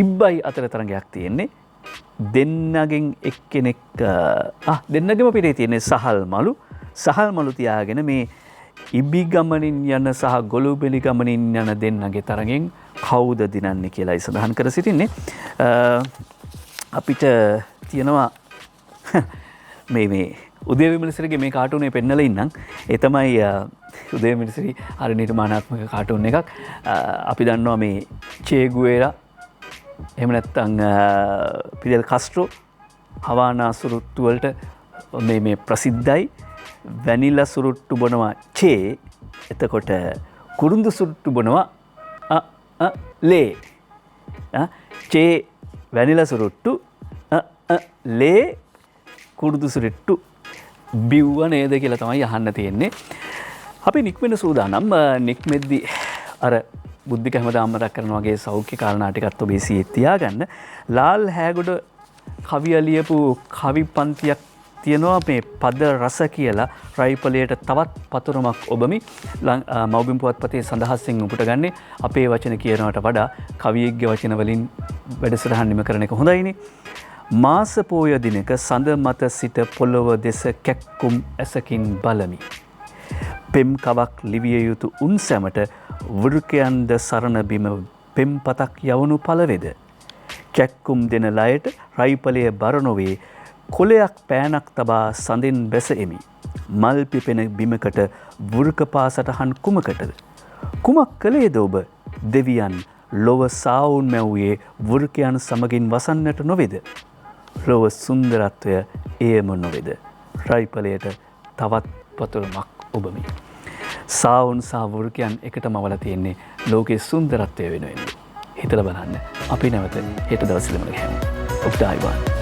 ඉබ්බයි අතර තරගයක් තියෙන්නේ. දෙන්නගෙන් එක්කෙනෙක් දෙන්නගෙම පිටේ තියෙන්නේ සහල් මලු තියාගෙන මේ ඉබි ගමනින් යන සහ ගොළු බෙලි ගමනින් යන දෙන්නගේ තරගෙන් කවුද දිනන්නේ කියලායි සඳහන් කර සිටින්නේ. අපිට තියෙනවා මේ උදේ විමලසිරිගේ මේ කාටුනේ පෙන්නලා ඉන්නම්. ඒ තමයි උදේ විමලසිරි හරි නිර්මාණාත්මක කාටුන් එකක්. අපි දන්නවා මේ චේ ගුවෙරා එහෙම නැත්නම් පිඩෙල් කාස්ට්‍රෝ හවානා සුරුට්ටු වලට මේ ප්‍රසිද්ධයි. වැනිලා සුරුට්ටු බොනවා චේ. එතකොට කුරුඳු සුරුට්ටු බොනවා ලේ. චේ වැනිලා සුරුට්ටු ලේ කුරුදු සුරුට්ටු බිව්ව නේද කියලා තමයි අහන්න තියෙන්නේ. අපි නික්මෙන සූදානම්. නික්මෙද්දි අර බුද්ධික හැමදාම රැක් කරන වගේ සෞඛ්‍ය කාරණා ටිකත් ඔබේ සියේ තියාගන්න. ලාල් හෑගොඩ කවිය ලියපු කවි පන්තියක් තියෙනවා මේ පද රස කියලා රයිපලයට තවත් පතුරමක් ඔබමි මව්බිම් පුවත්පතේ සඳහසින් උපුට ගන්නේ. අපේ වචන කියනවට වඩා කවියෙක්ගේ වචන වලින් වැඩසටහන් නිම කරන එක හොඳයිනේ. මාස පෝය දිනක සඳ මත සිට පොළොව දෙස කැක්කුම් ඇසකින් බලමි. පෙම් කවක් ලිවිය යුතු උන් සැමට වෘකයන්ද සරණ බිම පෙම් පතක් යවනු පළවෙද. කැක්කුම් දෙන ලයට රයිපලය බර නොවේ කොලයක් පෑනක් තබා සඳෙන් බැස එමි. මල් පිපෙන බිමකට වෘක පාසටහන් කුමකටද. කුමක් කළේද ඔබ දෙවියන් ලොව සාවුන් මැව්වේ වෘකයන් සමගින් වසන්නට නොවේද. ලොව සුන්දරත්වය එයම නොවේද. රයිපලයට තවත් පතුරමක් ඔබමි. සාවුන් සහ වෘකයන් එකටම අවල තියෙන්නේ ලෝකයේ සුන්දරත්වය වෙනුවෙන්. හිතලා බලන්න. අපි නැවත හෙට දවසේම ගැහෙමු. ඔබට ආයුබෝවන්.